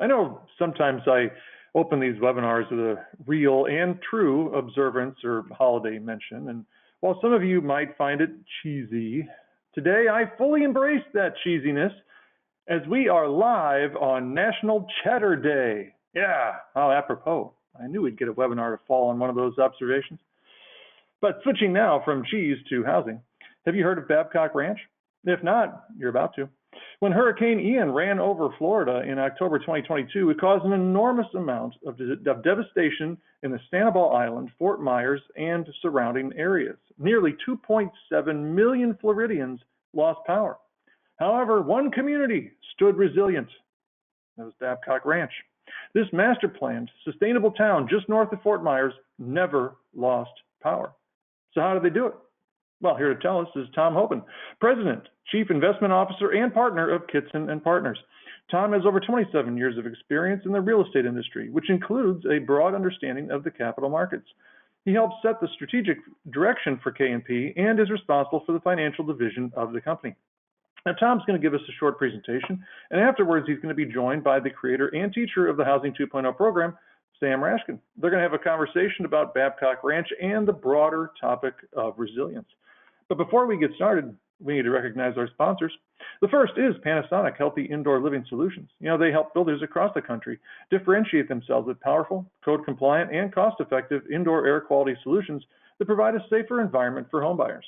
I know sometimes I open these webinars with a real and true observance or holiday mention, and while some of you might find it cheesy, today I fully embrace that cheesiness as we are live on National Chatter Day. Yeah, how apropos. I knew we'd get a webinar to fall on one of those observations. But switching now from cheese to housing, have you heard of Babcock Ranch? If not, you're about to. When Hurricane Ian ran over Florida in October 2022, it caused an enormous amount of devastation in the Sanibel Island, Fort Myers, and surrounding areas. Nearly 2.7 million Floridians lost power. However, one community stood resilient. That was Babcock Ranch. This master-planned, sustainable town just north of Fort Myers never lost power. So how did they do it? Well, here to tell us is Tom Hoban, President, Chief Investment Officer, and partner of Kitson and Partners. Tom has over 27 years of experience in the real estate industry, which includes a broad understanding of the capital markets. He helps set the strategic direction for K&P and is responsible for the financial division of the company. Now, Tom's going to give us a short presentation, and afterwards he's going to be joined by the creator and teacher of the Housing 2.0 program, Sam Rashkin. They're going to have a conversation about Babcock Ranch and the broader topic of resilience. But before we get started, we need to recognize our sponsors. The first is Panasonic Healthy Indoor Living Solutions. You know, they help builders across the country differentiate themselves with powerful, code-compliant, and cost-effective indoor air quality solutions that provide a safer environment for homebuyers.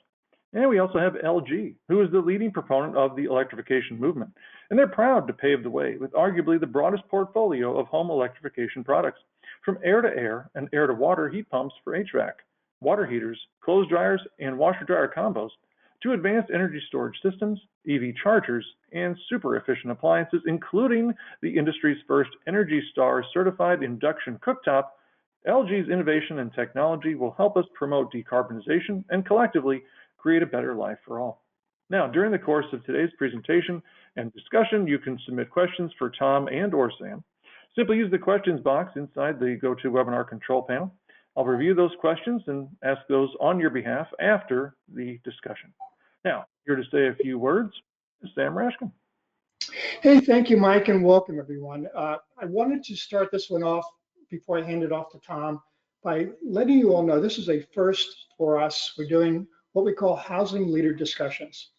And we also have LG, who is the leading proponent of the electrification movement. And they're proud to pave the way with arguably the broadest portfolio of home electrification products, from air-to-air and air-to-water heat pumps for HVAC, water heaters, clothes dryers, and washer-dryer combos, to advanced energy storage systems, EV chargers, and super efficient appliances, including the industry's first Energy Star certified induction cooktop. LG's innovation and technology will help us promote decarbonization and collectively create a better life for all. Now, during the course of today's presentation and discussion, you can submit questions for Tom and or Sam. Simply use the questions box inside the GoToWebinar control panel. I'll review those questions and ask those on your behalf after the discussion. Now, here to say a few words is Sam Rashkin. Hey, thank you, Mike, and welcome, everyone. I wanted to start this one off before I hand it off to Tom by letting you all know this is a first for us. We're doing what we call housing leader discussions.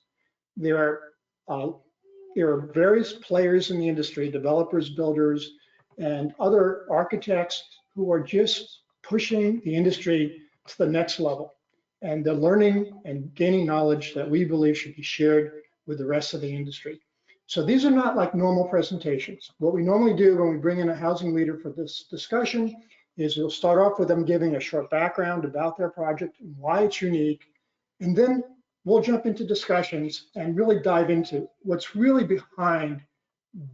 There are various players in the industry, developers, builders, and other architects who are just pushing the industry to the next level. And they're learning and gaining knowledge that we believe should be shared with the rest of the industry. So these are not like normal presentations. What we normally do when we bring in a housing leader for this discussion is we'll start off with them giving a short background about their project and why it's unique. And then we'll jump into discussions and really dive into what's really behind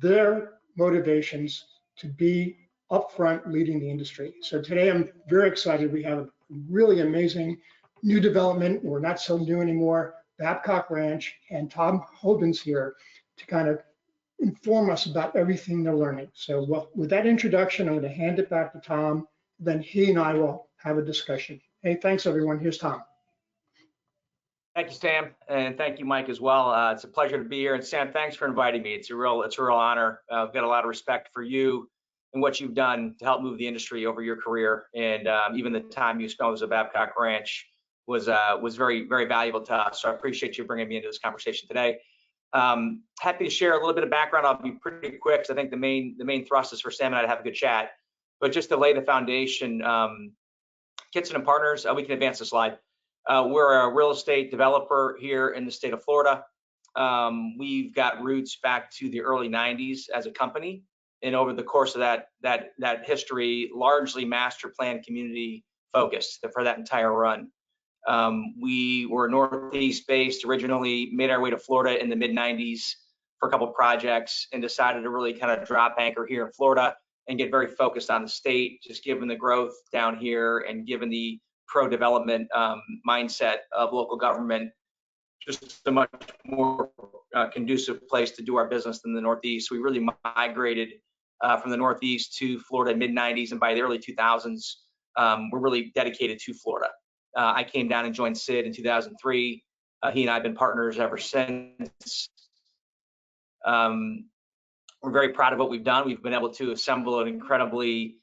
their motivations to be upfront leading the industry. So today I'm very excited. We have a really amazing new development. We're not so new anymore, Babcock Ranch, and Tom Hoban's here to kind of inform us about everything they're learning. So with that introduction, I'm going to hand it back to Tom. Then he and I will have a discussion. Hey, thanks everyone. Here's Tom. Thank you, Sam, and thank you, Mike, as well. It's a pleasure to be here. And Sam, thanks for inviting me. It's a real honor. I've got a lot of respect for you and what you've done to help move the industry over your career. And even the time you spent at Babcock Ranch was very, very valuable to us. So I appreciate you bringing me into this conversation today. Happy to share a little bit of background. I'll be pretty quick because I think the main thrust is for Sam and I to have a good chat. But just to lay the foundation, Kitson and Partners, we can advance the slide. We're a real estate developer here in the state of Florida. We've got roots back to the early 90s as a company, and over the course of that history, largely master plan community focused for that entire run. We were Northeast based originally, made our way to Florida in the mid 90s for a couple of projects, and decided to really kind of drop anchor here in Florida and get very focused on the state, just given the growth down here and given the pro-development mindset of local government, just a much more conducive place to do our business than the Northeast. We really migrated from the Northeast to Florida mid 90s, and by the early 2000s, we're really dedicated to Florida. I came down and joined Sid in 2003. He and I have been partners ever since. We're very proud of what we've done. We've been able to assemble an incredibly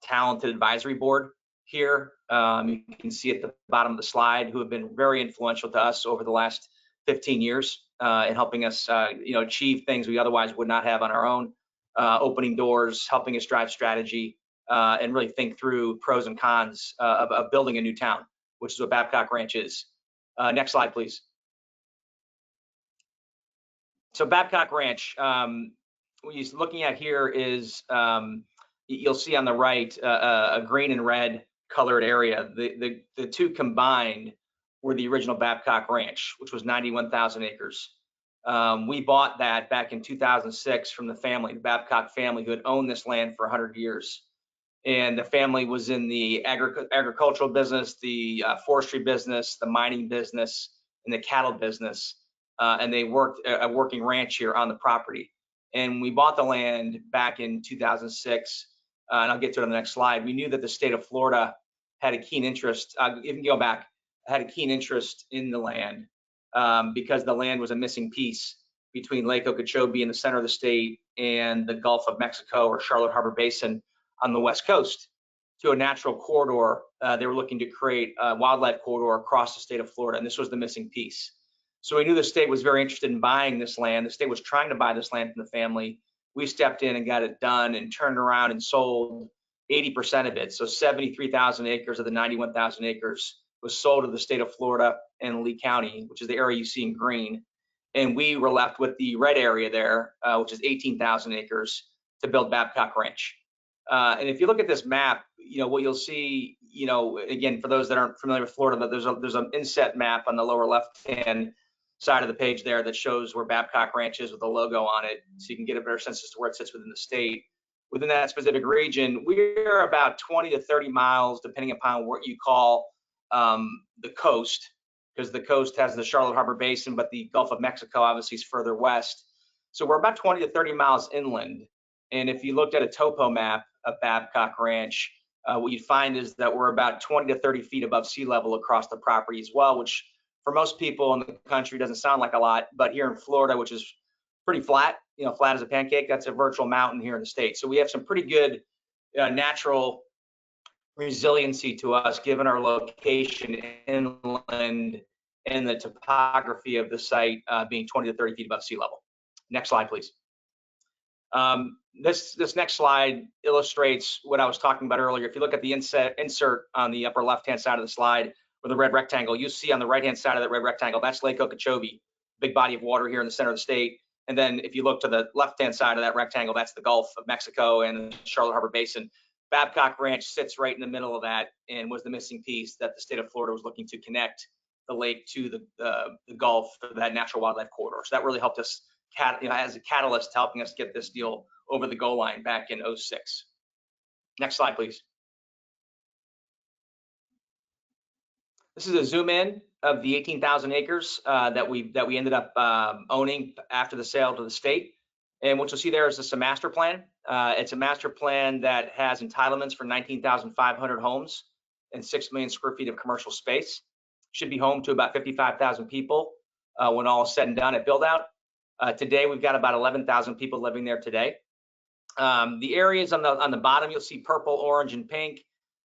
talented advisory board here. You can see at the bottom of the slide who have been very influential to us over the last 15 years in helping us achieve things we otherwise would not have on our own, opening doors, helping us drive strategy, and really think through pros and cons of building a new town, which is what Babcock Ranch is. Next slide, please. So Babcock Ranch, what you're looking at here is, you'll see on the right a green and red colored area. The two combined were the original Babcock Ranch, which was 91,000 acres. We bought that back in 2006 from the family, the Babcock family, who had owned this land for 100 years. And the family was in the agricultural business, the forestry business, the mining business, and the cattle business. And they worked a working ranch here on the property. And we bought the land back in 2006, and I'll get to it on the next slide. We knew that the state of Florida had a keen interest, you can go back, had a keen interest in the land because the land was a missing piece between Lake Okeechobee in the center of the state and the Gulf of Mexico or Charlotte Harbor Basin on the west coast to a natural corridor. They were looking to create a wildlife corridor across the state of Florida, and this was the missing piece. So we knew the state was very interested in buying this land. The state was trying to buy this land from the family. We stepped in and got it done and turned around and sold 80% of it. So 73,000 acres of the 91,000 acres was sold to the state of Florida and Lee County, which is the area you see in green. And we were left with the red area there, which is 18,000 acres to build Babcock Ranch. And if you look at this map, what you'll see, again, for those that aren't familiar with Florida, but there's an inset map on the lower left-hand side of the page there that shows where Babcock Ranch is with the logo on it, so you can get a better sense as to where it sits within the state. Within that specific region, we're about 20 to 30 miles, depending upon what you call the coast, because the coast has the Charlotte Harbor Basin, but the Gulf of Mexico obviously is further west. So we're about 20 to 30 miles inland. And if you looked at a topo map of Babcock Ranch, what you'd find is that we're about 20 to 30 feet above sea level across the property as well, which for most people in the country doesn't sound like a lot, but here in Florida, which is pretty flat, flat as a pancake, that's a virtual mountain here in the state. So we have some pretty good natural resiliency to us, given our location inland and the topography of the site being 20 to 30 feet above sea level. Next slide, please. This next slide illustrates what I was talking about earlier. If you look at the insert on the upper left-hand side of the slide with the red rectangle, you see on the right-hand side of that red rectangle, that's Lake Okeechobee, big body of water here in the center of the state. And then if you look to the left-hand side of that rectangle, that's the Gulf of Mexico and the Charlotte Harbor Basin. Babcock Ranch sits right in the middle of that and was the missing piece that the state of Florida was looking to connect the lake to the Gulf for that natural wildlife corridor. So that really helped us as a catalyst helping us get this deal over the goal line back in 2006. Next slide, please. This is a zoom in of the 18,000 acres that we ended up owning after the sale to the state. And what you'll see there is just a master plan. It's a master plan that has entitlements for 19,500 homes and 6 million square feet of commercial space. Should be home to about 55,000 people when all is said and done at build out. Today, we've got about 11,000 people living there today. The areas on the bottom, you'll see purple, orange, and pink.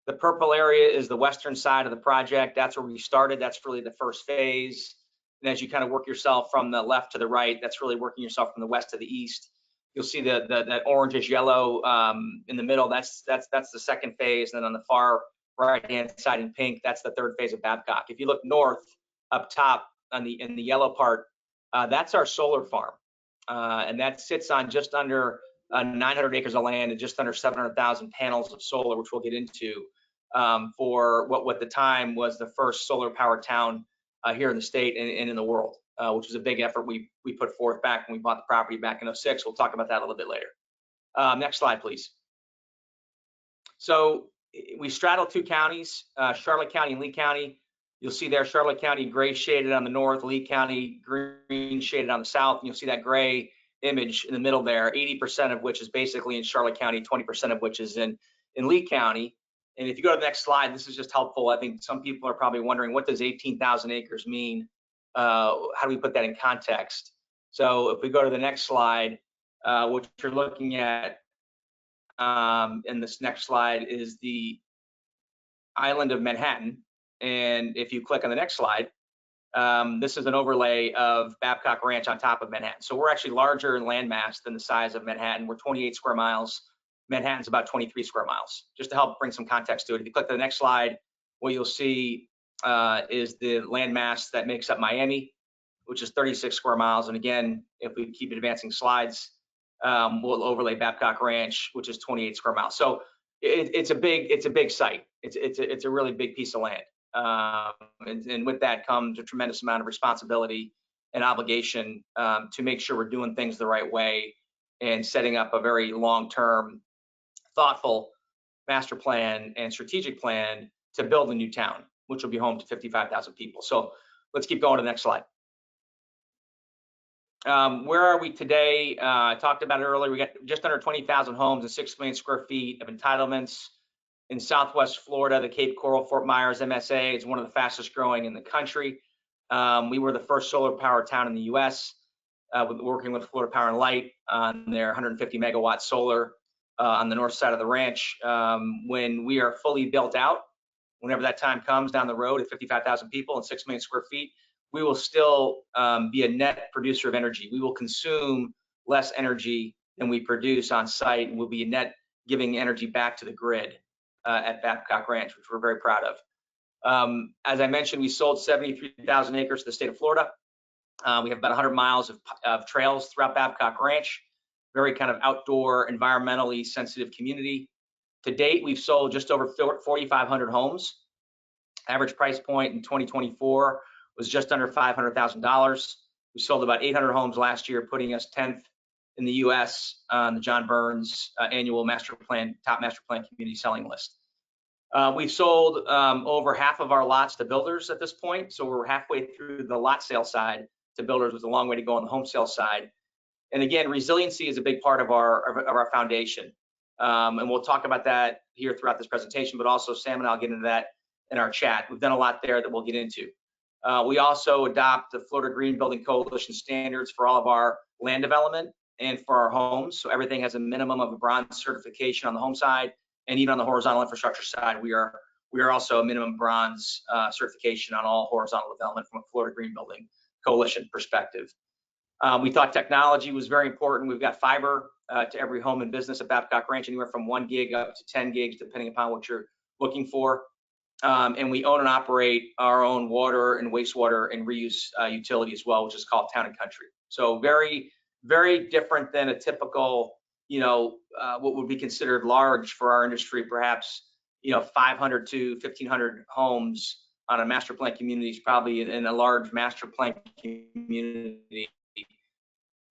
The purple area is the western side of the project. That's where we started. That's really the first phase. And as you kind of work yourself from the left to the right, that's really working yourself from the west to the east. You'll see that orangish yellow in the middle. That's the second phase. And then on the far right-hand side in pink, that's the third phase of Babcock. If you look north up top in the yellow part, that's our solar farm. And that sits on just under 900 acres of land and just under 700,000 panels of solar, which we'll get into, for what at the time was the first solar powered town here in the state and in the world, which was a big effort we put forth back when we bought the property back in 2006. We'll talk about that a little bit later. Next slide, please. So we straddle two counties, Charlotte County and Lee County. You'll see there Charlotte County gray shaded on the north, Lee County green shaded on the south. And you'll see that gray image in the middle there, 80% of which is basically in Charlotte County, 20% of which is in Lee County. And if you go to the next slide, this is just helpful. I think some people are probably wondering, what does 18,000 acres mean? How do we put that in context? So if we go to the next slide, What you're looking at in this next slide is the island of Manhattan. And if you click on the next slide, this is an overlay of Babcock Ranch on top of Manhattan. So we're actually larger in landmass than the size of Manhattan. We're 28 square miles. Manhattan's about 23 square miles. Just to help bring some context to it, if you click to the next slide, what you'll see is the landmass that makes up Miami, which is 36 square miles. And again, if we keep advancing slides, we'll overlay Babcock Ranch, which is 28 square miles. So it's a big site. It's a really big piece of land. And with that comes a tremendous amount of responsibility and obligation to make sure we're doing things the right way and setting up a very long-term, thoughtful master plan and strategic plan to build a new town, which will be home to 55,000 people. So let's keep going to the next slide. Where are we today? I talked about it earlier. We got just under 20,000 homes and 6 million square feet of entitlements in Southwest Florida. The Cape Coral Fort Myers MSA is one of the fastest growing in the country. We were the first solar power town in the U.S. Working with Florida Power and Light on their 150 megawatt solar on the north side of the ranch. When we are fully built out, whenever that time comes down the road at 55,000 people and 6 million square feet, we will still be a net producer of energy. We will consume less energy than we produce on site, and we'll be a net giving energy back to the grid at Babcock Ranch, which we're very proud of. As I mentioned, we sold 73,000 acres to the state of Florida. We have about 100 miles of trails throughout Babcock Ranch, very kind of outdoor, environmentally sensitive community. To date, we've sold just over 4,500 homes. Average price point in 2024 was just under $500,000. We sold about 800 homes last year, putting us 10th in the U.S. on the John Burns annual top master plan community selling list. We've sold over half of our lots to builders at this point, so we're halfway through the lot sale side to builders, with a long way to go on the home sale side. And again, resiliency is a big part of our foundation, and we'll talk about that here throughout this presentation. But also, Sam and I'll get into that in our chat. We've done a lot there that we'll get into. We also adopt the Florida Green Building Coalition standards for all of our land development and for our homes. So everything has a minimum of a bronze certification on the home side, and even on the horizontal infrastructure side, we are also a minimum bronze certification on all horizontal development from a Florida Green Building Coalition perspective. We thought technology was very important. We've got fiber to every home and business at Babcock Ranch, anywhere from 1 gig up to 10 gigs, depending upon what you're looking for. And we own and operate our own water and wastewater and reuse utility as well, which is called Town and Country. So very, very different than a typical, what would be considered large for our industry, perhaps, 500 to 1,500 homes on a master plan community is probably in a large master plan community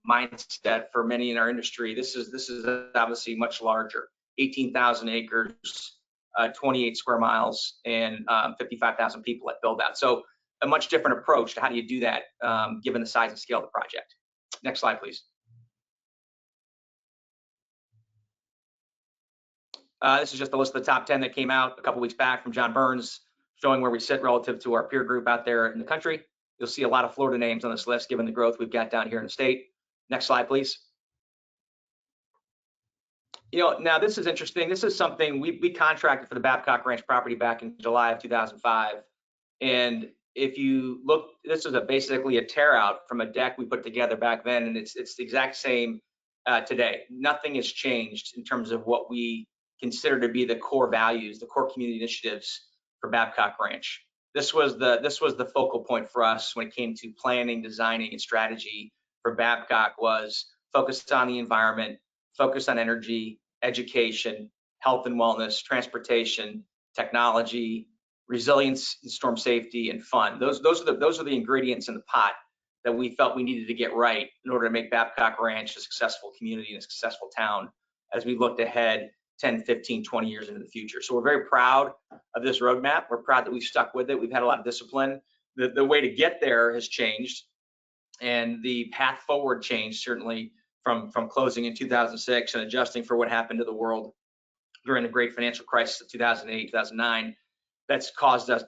mindset for many in our industry. This is obviously much larger, 18,000 acres. 28 square miles and 55,000 people at build out. So a much different approach to how do you do that given the size and scale of the project. Next slide, please. This is just a list of the top 10 that came out a couple weeks back from John Burns, showing where we sit relative to our peer group out there in the country. You'll see a lot of Florida names on this list, given the growth we've got down here in the state. Next slide, please. Now this is interesting. This is something we contracted for the Babcock Ranch property back in July of 2005. And if you look, this is basically a tear out from a deck we put together back then, and it's the exact same today. Nothing has changed in terms of what we consider to be the core values, the core community initiatives for Babcock Ranch. This was the focal point for us when it came to planning, designing, and strategy for Babcock. Was focused on the environment, focused on energy, education, health and wellness, transportation, technology, resilience, and storm safety, and fun. Those are the ingredients in the pot that we felt we needed to get right in order to make Babcock Ranch a successful community and a successful town as we looked ahead 10, 15, 20 years into the future. So we're very proud of this roadmap. We're proud that we've stuck with it. We've had a lot of discipline. The way to get there has changed, and the path forward changed, certainly from closing in 2006 and adjusting for what happened to the world during the great financial crisis of 2008, 2009. That caused us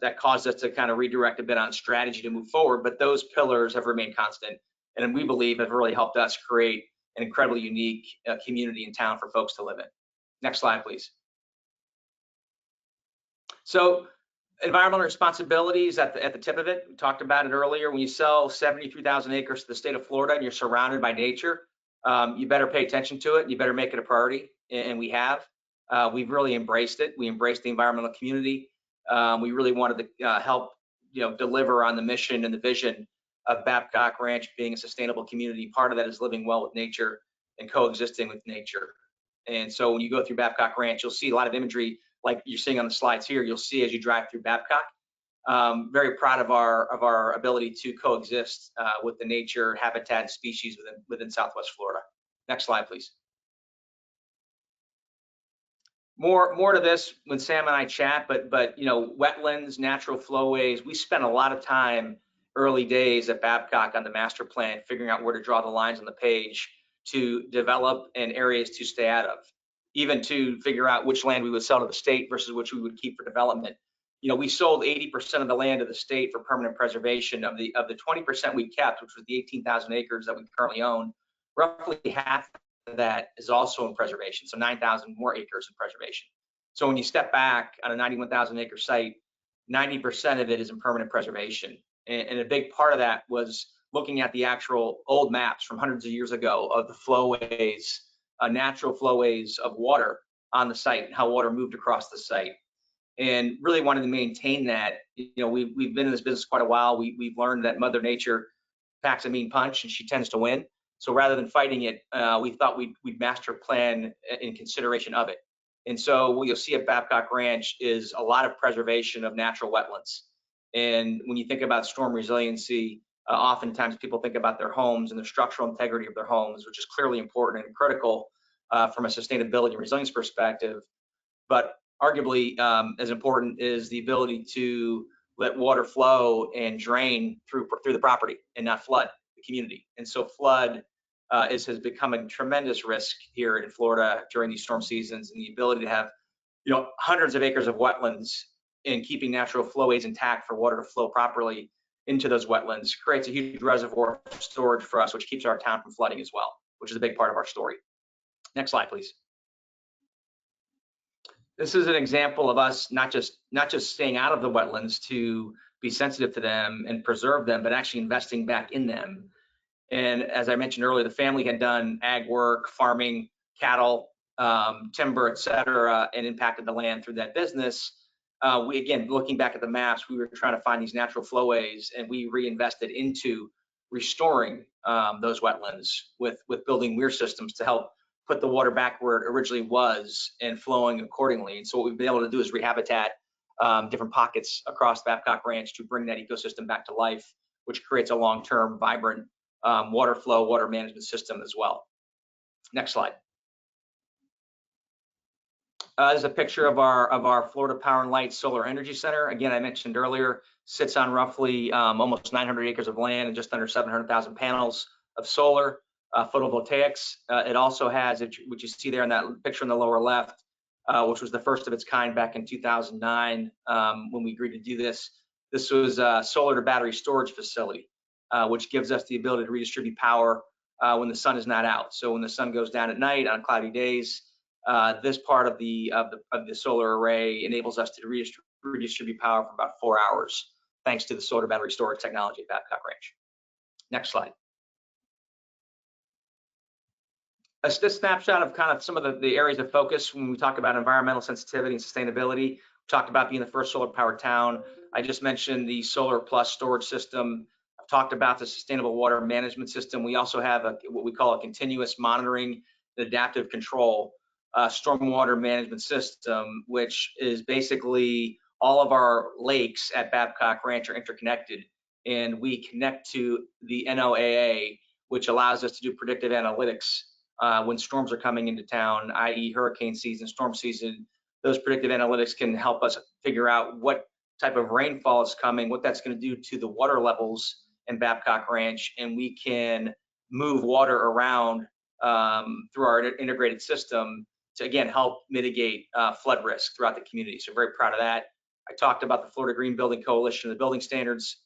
to kind of redirect a bit on strategy to move forward. But those pillars have remained constant, and we believe have really helped us create an incredibly unique community in town for folks to live in. Next slide, please. So environmental responsibility is at the tip of it. We talked about it earlier. When you sell 73,000 acres to the state of Florida and you're surrounded by nature, you better pay attention to it. And you better make it a priority, and we have. We've really embraced it. We embraced the environmental community. We really wanted to help, deliver on the mission and the vision of Babcock Ranch being a sustainable community. Part of that is living well with nature and coexisting with nature. And so when you go through Babcock Ranch, you'll see a lot of imagery like you're seeing on the slides here. You'll see as you drive through Babcock. Very proud of our ability to coexist with the nature, habitat, and species within Southwest Florida. Next slide, please. More to this when Sam and I chat, but wetlands, natural flowways. We spent a lot of time early days at Babcock on the master plan, figuring out where to draw the lines on the page to develop and areas to stay out of, even to figure out which land we would sell to the state versus which we would keep for development. We sold 80% of the land to the state for permanent preservation. Of the 20% we kept, which was the 18,000 acres that we currently own, roughly half of that is also in preservation, so 9,000 more acres in preservation. So when you step back on a 91,000 acre site, 90% of it is in permanent preservation. And a big part of that was looking at the actual old maps from hundreds of years ago of the flowways, natural flowways of water on the site and how water moved across the site. And really wanted to maintain that. We've been in this business quite a while. We've learned that Mother Nature packs a mean punch and she tends to win. So rather than fighting it, we thought we'd master plan in consideration of it. And so what you'll see at Babcock Ranch is a lot of preservation of natural wetlands. And when you think about storm resiliency, oftentimes people think about their homes and the structural integrity of their homes, which is clearly important and critical from a sustainability and resilience perspective. But arguably as important is the ability to let water flow and drain through the property and not flood the community. And so flood has become a tremendous risk here in Florida during these storm seasons, and the ability to have hundreds of acres of wetlands and keeping natural flowways intact for water to flow properly into those wetlands creates a huge reservoir of storage for us, which keeps our town from flooding as well, which is a big part of our story. Next slide, please. This is an example of us not just staying out of the wetlands to be sensitive to them and preserve them, but actually investing back in them. And as I mentioned earlier, the family had done ag work, farming, cattle, timber, et cetera, and impacted the land through that business. We, again, looking back at the maps, we were trying to find these natural flowways, and we reinvested into restoring those wetlands with building weir systems to help put the water back where it originally was and flowing accordingly. And so what we've been able to do is rehabitat different pockets across Babcock Ranch to bring that ecosystem back to life, which creates a long-term, vibrant water flow, water management system as well. Next slide. This is a picture of our Florida Power and Light Solar Energy Center. Again, I mentioned earlier, sits on roughly almost 900 acres of land and just under 700,000 panels of solar photovoltaics. It also has, which you see there in that picture in the lower left, which was the first of its kind back in 2009 when we agreed to do this. This was a solar to battery storage facility, which gives us the ability to redistribute power when the sun is not out. So when the sun goes down at night on cloudy days, this part of the solar array enables us to redistribute power for about 4 hours, thanks to the solar battery storage technology at Babcock Ranch. Next slide. This snapshot of kind of some of the areas of focus when we talk about environmental sensitivity and sustainability. We talked about being the first solar powered town. I just mentioned the solar plus storage system. I've talked about the sustainable water management system. We also have what we call a continuous monitoring and adaptive control stormwater management system, which is basically all of our lakes at Babcock Ranch are interconnected, and we connect to the NOAA, which allows us to do predictive analytics when storms are coming into town, i.e. hurricane season, storm season. Those predictive analytics can help us figure out what type of rainfall is coming, what that's going to do to the water levels in Babcock Ranch, and we can move water around through our integrated system to, again, help mitigate flood risk throughout the community. So very proud of that. I talked about the Florida Green Building Coalition, the building standards,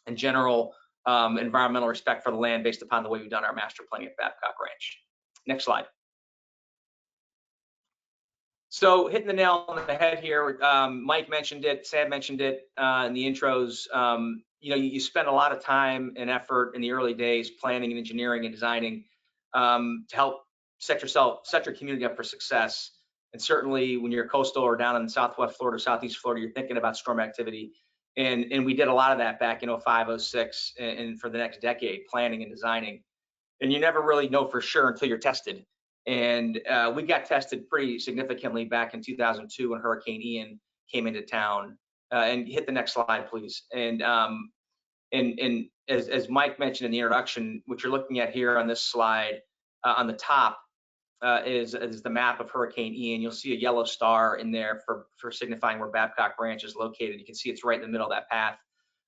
and general environmental respect for the land based upon the way we've done our master planning at Babcock Ranch. Next slide. So hitting the nail on the head here, Mike mentioned it, Sam mentioned it in the intros. You spend a lot of time and effort in the early days planning and engineering and designing to help set your community up for success. And certainly when you're coastal or down in Southwest Florida, Southeast Florida, you're thinking about storm activity. And we did a lot of that back in 05, 06, and for the next decade, planning and designing. And you never really know for sure until you're tested. And we got tested pretty significantly back in 2002 when Hurricane Ian came into town. And hit the next slide, please. And as Mike mentioned in the introduction, what you're looking at here on this slide on the top is the map of Hurricane Ian. You'll see a yellow star in there for signifying where Babcock Ranch is located. You can see it's right in the middle of that path.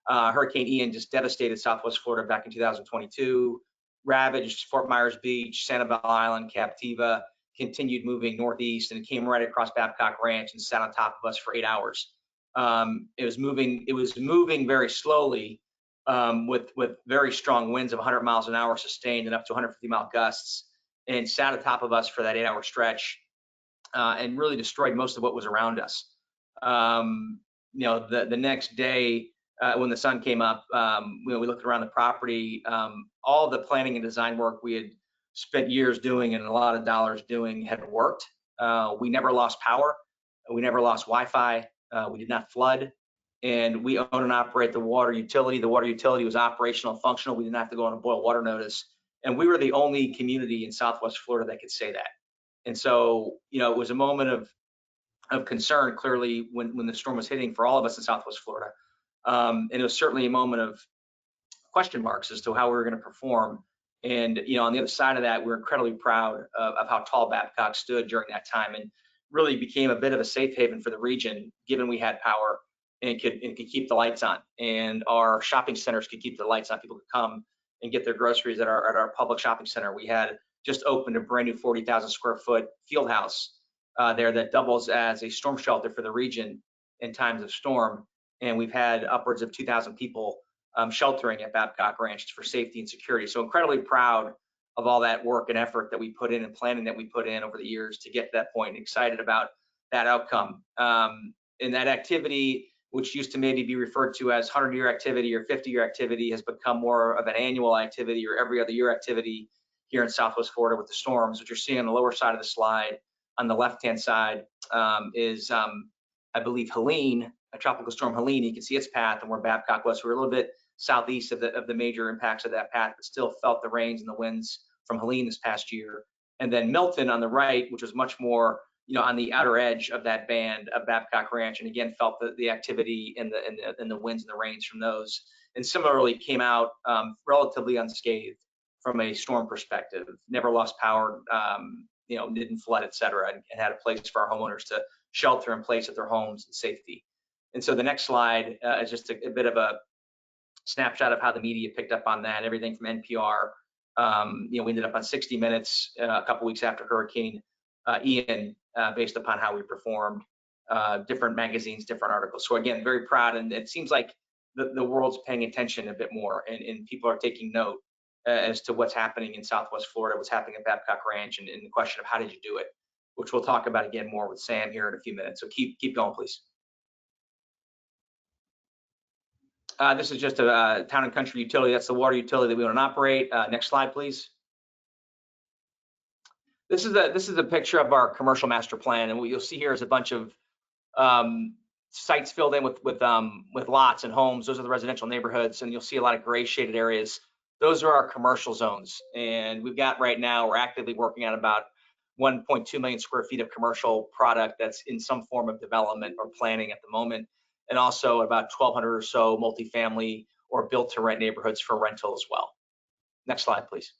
Hurricane Ian just devastated Southwest Florida back in 2022. Ravaged Fort Myers Beach, Sanibel Island, Captiva, continued moving northeast and came right across Babcock Ranch and sat on top of us for 8 hours. It was moving very slowly with very strong winds of 100 miles an hour sustained and up to 150-mile gusts, and sat on top of us for that 8-hour stretch and really destroyed most of what was around us. The next day, when the sun came up, we looked around the property. All the planning and design work we had spent years doing and a lot of dollars doing had worked. We never lost power. We never lost Wi-Fi. We did not flood. And we own and operate the water utility. The water utility was operational and functional. We didn't have to go on a boil water notice. And we were the only community in Southwest Florida that could say that. And so, it was a moment of concern, clearly, when the storm was hitting for all of us in Southwest Florida. And it was certainly a moment of question marks as to how we were going to perform. And on the other side of that, we're incredibly proud of how tall Babcock stood during that time, and really became a bit of a safe haven for the region, given we had power and could keep the lights on, and our shopping centers could keep the lights on. People could come and get their groceries at our public shopping center. We had just opened a brand new 40,000 square foot field house there that doubles as a storm shelter for the region in times of storm. And we've had upwards of 2,000 people sheltering at Babcock Ranch for safety and security. So incredibly proud of all that work and effort that we put in and planning that we put in over the years to get to that point, and excited about that outcome. And that activity, which used to maybe be referred to as 100-year activity or 50-year activity, has become more of an annual activity or every other year activity here in Southwest Florida with the storms. What you're seeing on the lower side of the slide, on the left-hand side, is, I believe, Helene, a tropical storm Helene. You can see its path and where Babcock was. So we're a little bit southeast of the major impacts of that path, but still felt the rains and the winds from Helene this past year. And then Milton on the right, which was much more, on the outer edge of that band of Babcock Ranch, and again felt the activity and the winds and the rains from those. And similarly came out relatively unscathed from a storm perspective. Never lost power, didn't flood, et cetera, and had a place for our homeowners to shelter in place at their homes and safety. And so the next slide is just a bit of a snapshot of how the media picked up on that. Everything from NPR. We ended up on 60 Minutes a couple weeks after Hurricane Ian, based upon how we performed. Different magazines, different articles. So again, very proud, and it seems like the world's paying attention a bit more, and people are taking note as to what's happening in Southwest Florida, what's happening at Babcock Ranch, and the question of how did you do it, which we'll talk about again more with Sam here in a few minutes. So keep going, please. This is just a town and country utility. That's the water utility that we own and operate. Next slide, please. This is a picture of our commercial master plan, and what you'll see here is a bunch of sites filled in with lots and homes. Those are the residential neighborhoods, and you'll see a lot of gray shaded areas. Those are our commercial zones, and we've got right now, we're actively working on about 1.2 million square feet of commercial product that's in some form of development or planning at the moment, and also about 1,200 or so multifamily or built to rent neighborhoods for rental as well. Next slide, please.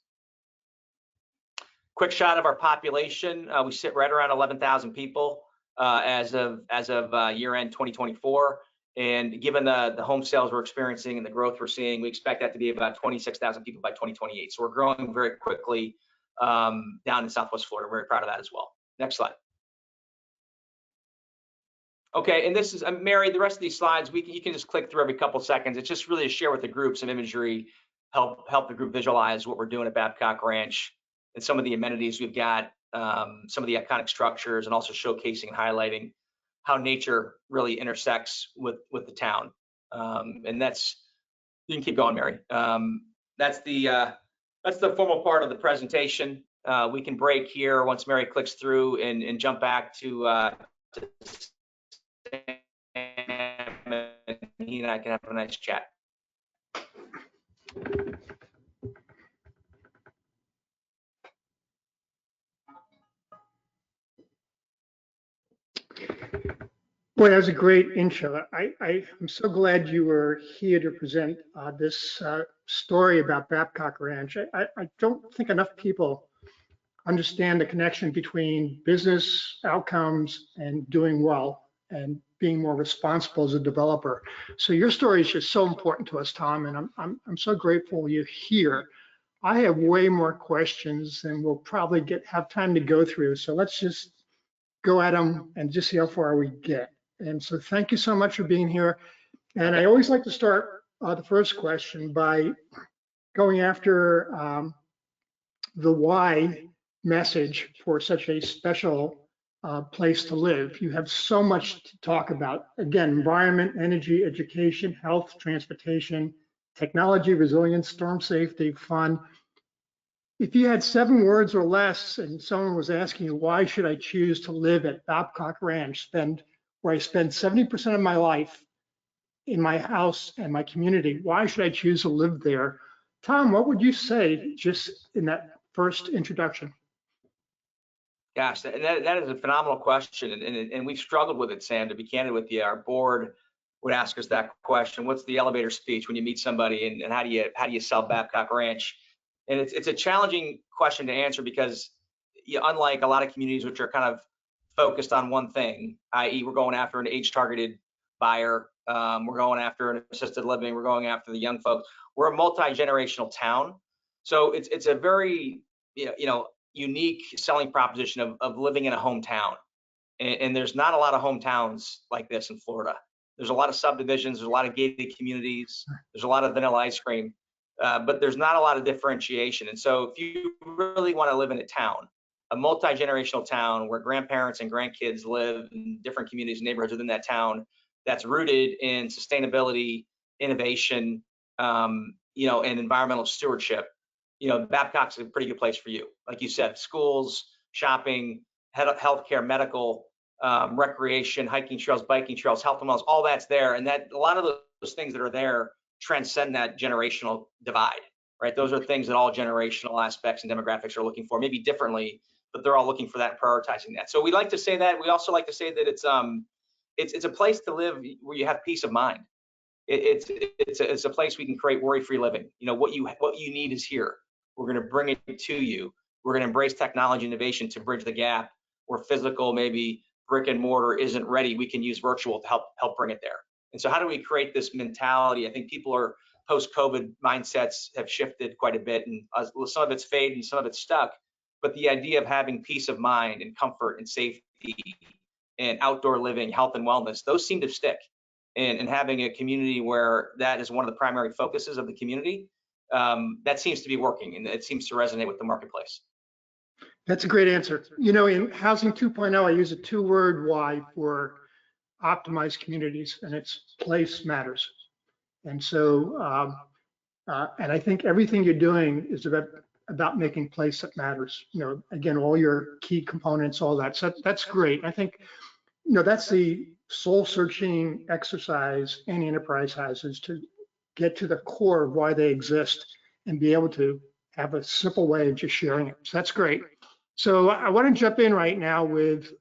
Quick shot of our population. We sit right around 11,000 people as of year end 2024. And given the home sales we're experiencing and the growth we're seeing, we expect that to be about 26,000 people by 2028. So we're growing very quickly down in Southwest Florida. We're very proud of that as well. Next slide. Okay, and this is Mary. The rest of these slides, you can just click through every couple seconds. It's just really to share with the group some imagery, help the group visualize what we're doing at Babcock Ranch. and some of the amenities we've got, some of the iconic structures, and also showcasing and highlighting how nature really intersects with the town. And that's, you can keep going, Mary. That's the formal part of the presentation. We can break here once Mary clicks through and jump back to Sam, and he and I can have a nice chat. Boy, that was a great intro. I'm so glad you were here to present this story about Babcock Ranch. I don't think enough people understand the connection between business outcomes and doing well and being more responsible as a developer. So your story is just so important to us, Tom, and I'm so grateful you're here. I have way more questions than we'll probably have time to go through. So let's just go at them and just see how far we get. And so thank you so much for being here. And I always like to start the first question by going after the why message for such a special place to live. You have so much to talk about. Again, environment, energy, education, health, transportation, technology, resilience, storm safety, fun. If you had 7 words or less and someone was asking you, why should I choose to live at Babcock Ranch, where I spend 70% of my life in my house and my community, why should I choose to live there? Tom, what would you say just in that first introduction? Gosh, that is a phenomenal question, and we've struggled with it, Sam, to be candid with you. Our board would ask us that question: what's the elevator speech when you meet somebody, and how do you sell Babcock Ranch? And it's a challenging question to answer because, unlike a lot of communities which are kind of focused on one thing, i.e. we're going after an age-targeted buyer, we're going after an assisted living, we're going after the young folks. We're a multi-generational town, so it's a very unique selling proposition of living in a hometown. And there's not a lot of hometowns like this in Florida. There's a lot of subdivisions, there's a lot of gated communities, there's a lot of vanilla ice cream. But there's not a lot of differentiation. And so if you really want to live in a town, a multi-generational town where grandparents and grandkids live in different communities and neighborhoods within that town, that's rooted in sustainability, innovation, and environmental stewardship, Babcock's a pretty good place for you. Like you said, schools, shopping, healthcare, medical, recreation, hiking trails, biking trails, health and wellness, all that's there. And that a lot of those things that are there transcend that generational divide, right? Those are things that all generational aspects and demographics are looking for, maybe differently, but they're all looking for that and prioritizing that. So we like to say that. We also like to say that it's a place to live where you have peace of mind. It's a place we can create worry-free living. What you need is here. We're going to bring it to you. We're going to embrace technology innovation to bridge the gap where physical, maybe brick and mortar isn't ready. We can use virtual to help bring it there. And so how do we create this mentality? I think people are post-COVID mindsets have shifted quite a bit, and some of it's faded and some of it's stuck. But the idea of having peace of mind and comfort and safety and outdoor living, health and wellness, those seem to stick. And having a community where that is one of the primary focuses of the community, that seems to be working, and it seems to resonate with the marketplace. That's a great answer. In Housing 2.0, I use a 2-word why for optimized communities, and it's place matters. And so, and I think everything you're doing is about making place that matters. Again, all your key components, all that. So that's great. I think, that's the soul-searching exercise any enterprise has, is to get to the core of why they exist and be able to have a simple way of just sharing it. So that's great. So I want to jump in right now with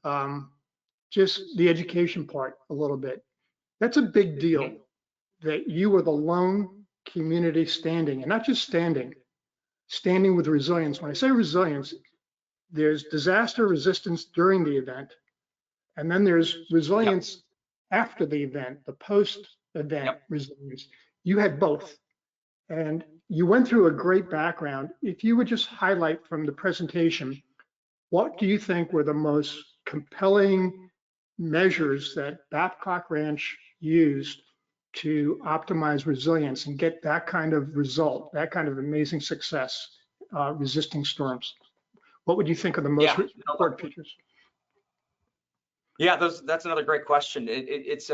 just the education part a little bit. That's a big deal that you were the lone community standing, and not just standing with resilience. When I say resilience, there's disaster resistance during the event, and then there's resilience after the event, the post-event resilience. You had both, and you went through a great background. If you would just highlight from the presentation, what do you think were the most compelling measures that Babcock Ranch used to optimize resilience and get that kind of result, that kind of amazing success resisting storms? What would you think are the most Yeah. important features? Yeah, that's another great question. It's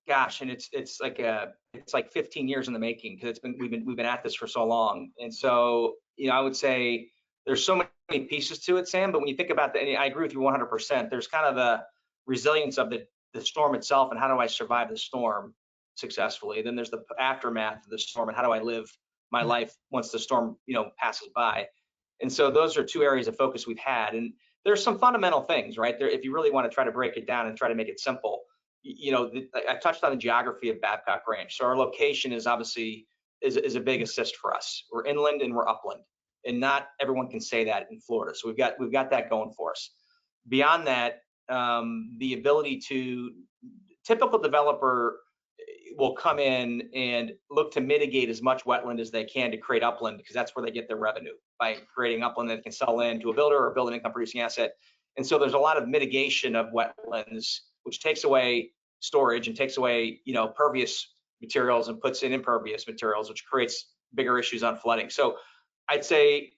gosh, and it's like 15 years in the making, because we've been at this for so long. And so, I would say there's so many pieces to it, Sam, but when you think about and I agree with you 100%. There's kind of the resilience of the storm itself, and how do I survive the storm successfully? Then there's the aftermath of the storm, and how do I live my life once the storm, passes by? And so those are two areas of focus we've had. And there's some fundamental things, right? There, if you really want to try to break it down and try to make it simple, I touched on the geography of Babcock Ranch. So our location is obviously is a big assist for us. We're inland and we're upland, and not everyone can say that in Florida. So we've got that going for us. Beyond that, the ability to typical developer will come in and look to mitigate as much wetland as they can to create upland, because that's where they get their revenue, by creating upland that can sell land to a builder or build an income producing asset. And so there's a lot of mitigation of wetlands, which takes away storage and takes away, pervious materials and puts in impervious materials, which creates bigger issues on flooding. So I'd say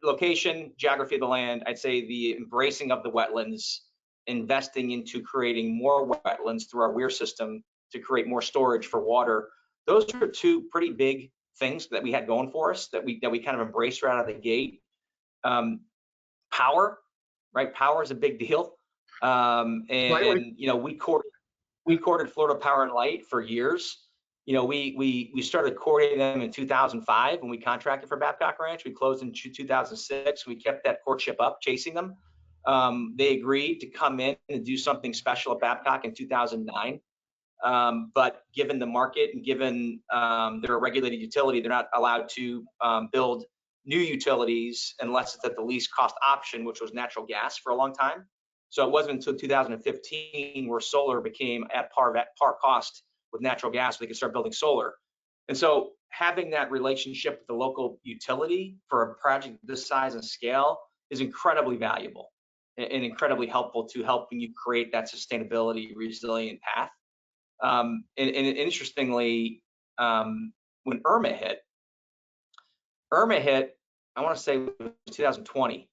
location, geography of the land. I'd say the embracing of the wetlands, investing into creating more wetlands through our weir system to create more storage for water. Those are two pretty big things that we had going for us, that we kind of embraced right out of the gate. Power, right? Power is a big deal. And we courted Florida Power and Light for years. We started courting them in 2005 when we contracted for Babcock Ranch. We closed in 2006. We kept that courtship up, chasing them. They agreed to come in and do something special at Babcock in 2009. But given the market and given they're a regulated utility, they're not allowed to build new utilities unless it's at the least cost option, which was natural gas for a long time. So it wasn't until 2015 where solar became at par cost with natural gas, we could start building solar. And so having that relationship with the local utility for a project this size and scale is incredibly valuable and incredibly helpful to helping you create that sustainability, resilient path. And interestingly, when Irma hit, I want to say it was 2020,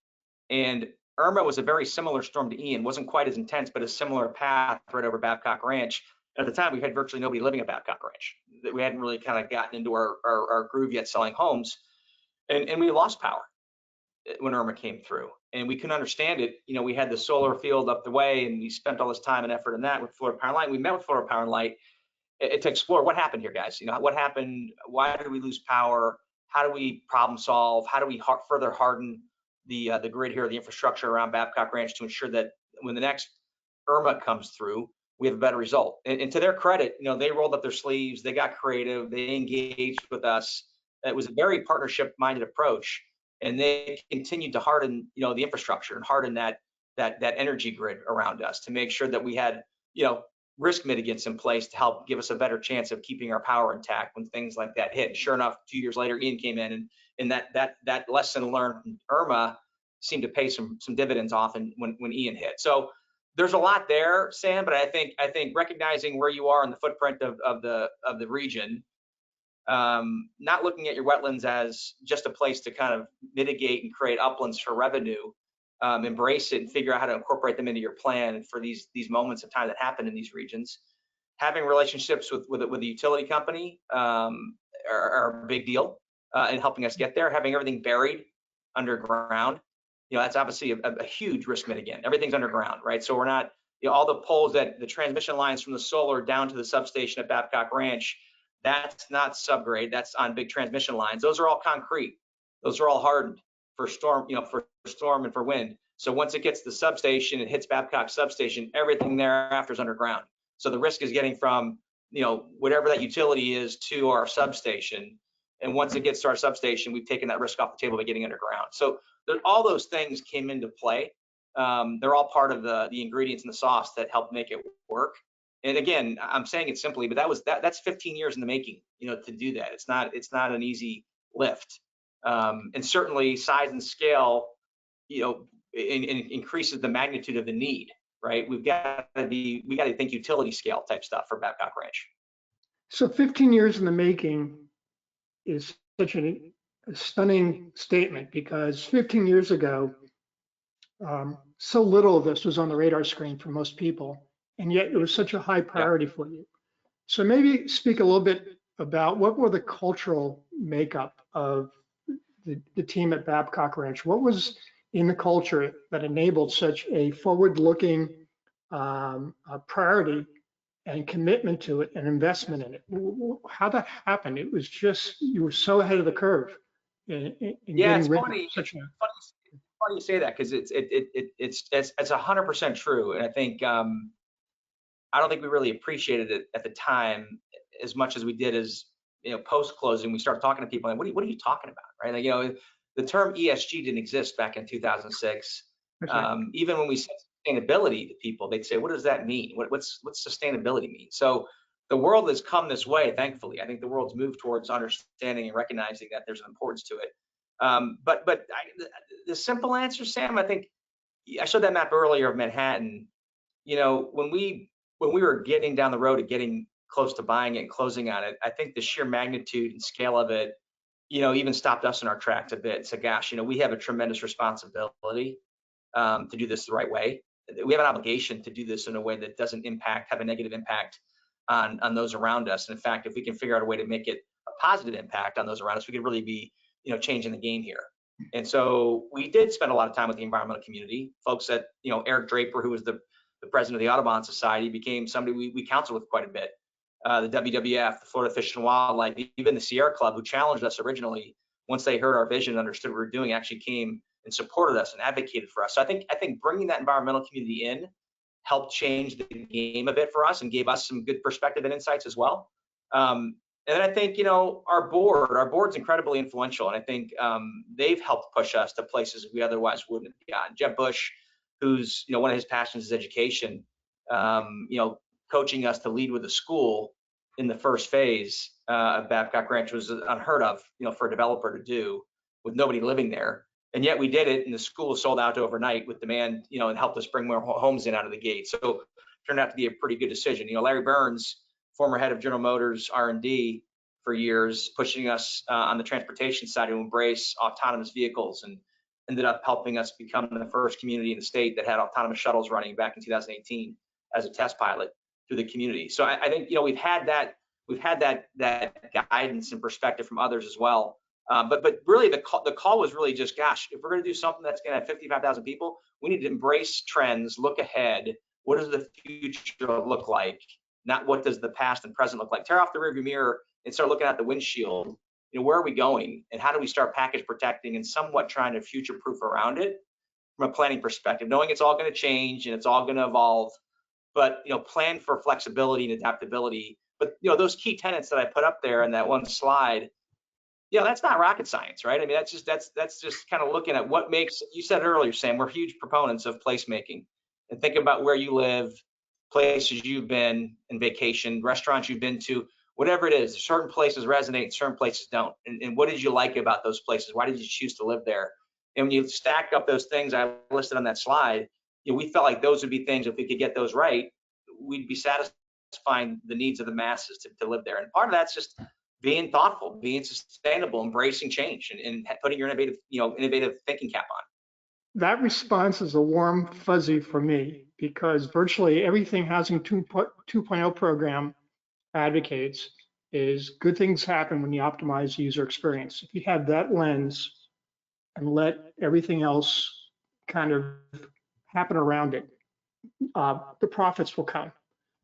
and Irma was a very similar storm to Ian. Wasn't quite as intense, but a similar path right over Babcock Ranch. At the time, we had virtually nobody living at Babcock Ranch. We hadn't really kind of gotten into our groove yet selling homes, and we lost power when Irma came through, and we couldn't understand it. We had the solar field up the way, and we spent all this time and effort in that with Florida Power and Light. We met with Florida Power and Light to explore what happened here, guys. What happened? Why did we lose power? How do we problem solve? How do we further harden the grid here, the infrastructure around Babcock Ranch, to ensure that when the next Irma comes through, we have a better result? And to their credit, they rolled up their sleeves, they got creative, they engaged with us. It was a very partnership-minded approach, and they continued to harden, the infrastructure and harden that energy grid around us to make sure that we had, risk mitigants in place to help give us a better chance of keeping our power intact when things like that hit. And sure enough, 2 years later, Ian came in, and that lesson learned from Irma seemed to pay some dividends off when Ian hit. So there's a lot there, Sam, but I think recognizing where you are in the footprint of the region, not looking at your wetlands as just a place to kind of mitigate and create uplands for revenue, embrace it and figure out how to incorporate them into your plan for these moments of time that happen in these regions. Having relationships with the utility company are a big deal in helping us get there. Having everything buried underground, that's obviously a huge risk mitigant. Everything's underground, right? So we're not, all the poles, the transmission lines from the solar down to the substation at Babcock Ranch, that's not subgrade, that's on big transmission lines. Those are all concrete. Those are all hardened for storm, for storm and for wind. So once it gets to the substation, it hits Babcock substation, everything thereafter is underground. So the risk is getting from, whatever that utility is to our substation. And once it gets to our substation, we've taken that risk off the table by getting underground. So all those things came into play. They're all part of the ingredients in the sauce that help make it work. And again, I'm saying it simply, but that's 15 years in the making, to do that. It's not an easy lift. And certainly size and scale, increases the magnitude of the need, right? We got to think utility scale type stuff for Babcock Ranch. So 15 years in the making is such a stunning statement, because 15 years ago, So little of this was on the radar screen for most people, and yet it was such a high priority for you. So maybe speak a little bit about what were the cultural makeup of the team at Babcock Ranch. What was in the culture that enabled such a forward-looking priority and commitment to it and investment in it? How that happened? It was just, you were so ahead of the curve in Yeah, getting it's rid of funny. such a. Funny you say that, because it's 100% true, and I think I don't think we really appreciated it at the time as much as we did as, post closing. We started talking to people and what are you talking about, right? Like, the term ESG didn't exist back in 2006. Even when we said sustainability to people, they'd say, what does that mean? What's sustainability mean? So the world has come this way, thankfully. I think the world's moved towards understanding and recognizing that there's an importance to it. The simple answer, Sam, I think I showed that map earlier of Manhattan. When we were getting down the road to getting close to buying it and closing on it, I think the sheer magnitude and scale of it, even stopped us in our tracks a bit. So, gosh, we have a tremendous responsibility to do this the right way. We have an obligation to do this in a way that doesn't have a negative impact on those around us. And in fact, if we can figure out a way to make it a positive impact on those around us, we could really be, changing the game here. And so we did spend a lot of time with the environmental community. Folks at, Eric Draper, who was the president of the Audubon Society, became somebody we counseled with quite a bit. The WWF, the Florida Fish and Wildlife, even the Sierra Club, who challenged us originally, once they heard our vision and understood what we were doing, actually came and supported us and advocated for us. So I think bringing that environmental community in helped change the game a bit for us and gave us some good perspective and insights as well. And then I think, our board's incredibly influential. And I think they've helped push us to places we otherwise wouldn't have gotten. Jeb Bush, who's, one of his passions is education, coaching us to lead with a school in the first phase of Babcock Ranch was unheard of, for a developer to do with nobody living there. And yet we did it, and the school was sold out overnight with demand, and helped us bring more homes in out of the gate. So it turned out to be a pretty good decision. Larry Burns, former head of General Motors R&D for years, pushing us on the transportation side to embrace autonomous vehicles, and ended up helping us become the first community in the state that had autonomous shuttles running back in 2018 as a test pilot through the community. So I think, we've had that guidance and perspective from others as well. But really the call was really just, gosh, if we're going to do something that's going to have 55,000 people, we need to embrace trends, look ahead. What does the future look like? Not what does the past and present look like. Tear off the rearview mirror and start looking at the windshield. Where are we going, and how do we start package protecting and somewhat trying to future-proof around it from a planning perspective, knowing it's all going to change and it's all going to evolve, but plan for flexibility and adaptability. But those key tenets that I put up there in that one slide, that's not rocket science, right? I mean, that's just kind of looking at what makes. You said earlier, Sam, we're huge proponents of placemaking, and think about where you live, places you've been and vacation, restaurants you've been to, whatever it is. Certain places resonate and certain places don't. And what did you like about those places? Why did you choose to live there? And when you stack up those things I listed on that slide, we felt like those would be things, if we could get those right, we'd be satisfying the needs of the masses to live there. And part of that's just being thoughtful, being sustainable, embracing change, and putting your innovative thinking cap on. That response is a warm fuzzy for me, because virtually everything Housing 2.0 program advocates is good things happen when you optimize user experience. If you have that lens and let everything else kind of happen around it, the profits will come.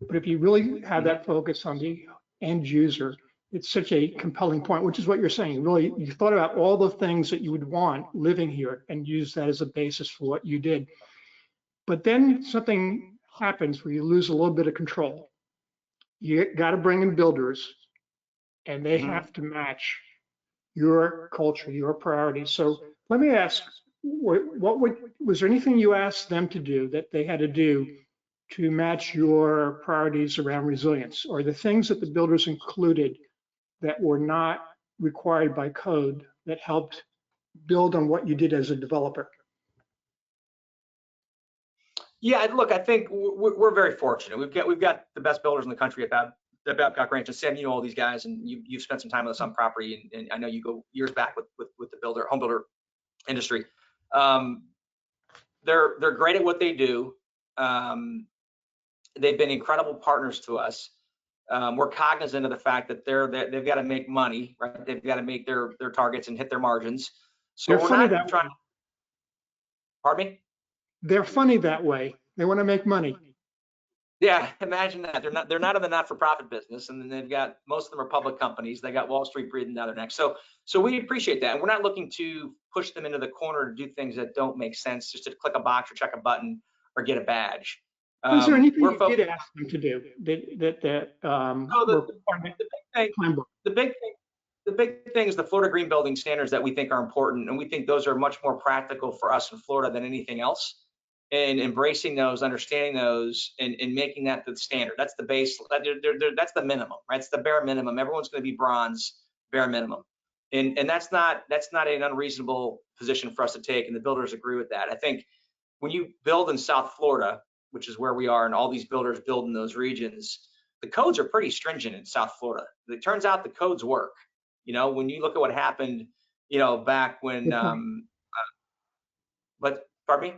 But if you really have that focus on the end user, it's such a compelling point, which is what you're saying. Really, you thought about all the things that you would want living here and use that as a basis for what you did. But then something happens where you lose a little bit of control. You got to bring in builders, and they have to match your culture, your priorities. So let me ask, was there anything you asked them to do that they had to do to match your priorities around resilience, or the things that the builders included that were not required by code that helped build on what you did as a developer? Yeah, look, I think we're very fortunate. We've got the best builders in the country at Babcock Ranch. And Sam, you know all these guys, and you've spent some time with us on property, and I know you go years back with the home builder industry. they're great at what they do. They've been incredible partners to us. We're cognizant of the fact that they've got to make money, right? They've got to make their targets and hit their margins. So They're we're funny not that trying. way. Pardon me? They're funny that way. They want to make money. Yeah, imagine that. They're not in the not-for-profit business, and then they've got, most of them are public companies. They got Wall Street breathing down their neck. So we appreciate that, and we're not looking to push them into the corner to do things that don't make sense, just to click a box or check a button or get a badge. Is there anything We're you focused. did ask them to do that Oh, were the big thing is the Florida Green Building standards that we think are important, and we think those are much more practical for us in Florida than anything else. And embracing those, understanding those, and making that the standard. That's the base. That's the minimum, right? It's the bare minimum. Everyone's going to be bronze, bare minimum, and that's not an unreasonable position for us to take. And the builders agree with that. I think when you build in South Florida, which is where we are, and all these builders build in those regions, the codes are pretty stringent in South Florida. It turns out the codes work. You know, when you look at what happened, you know, back when, but pardon me?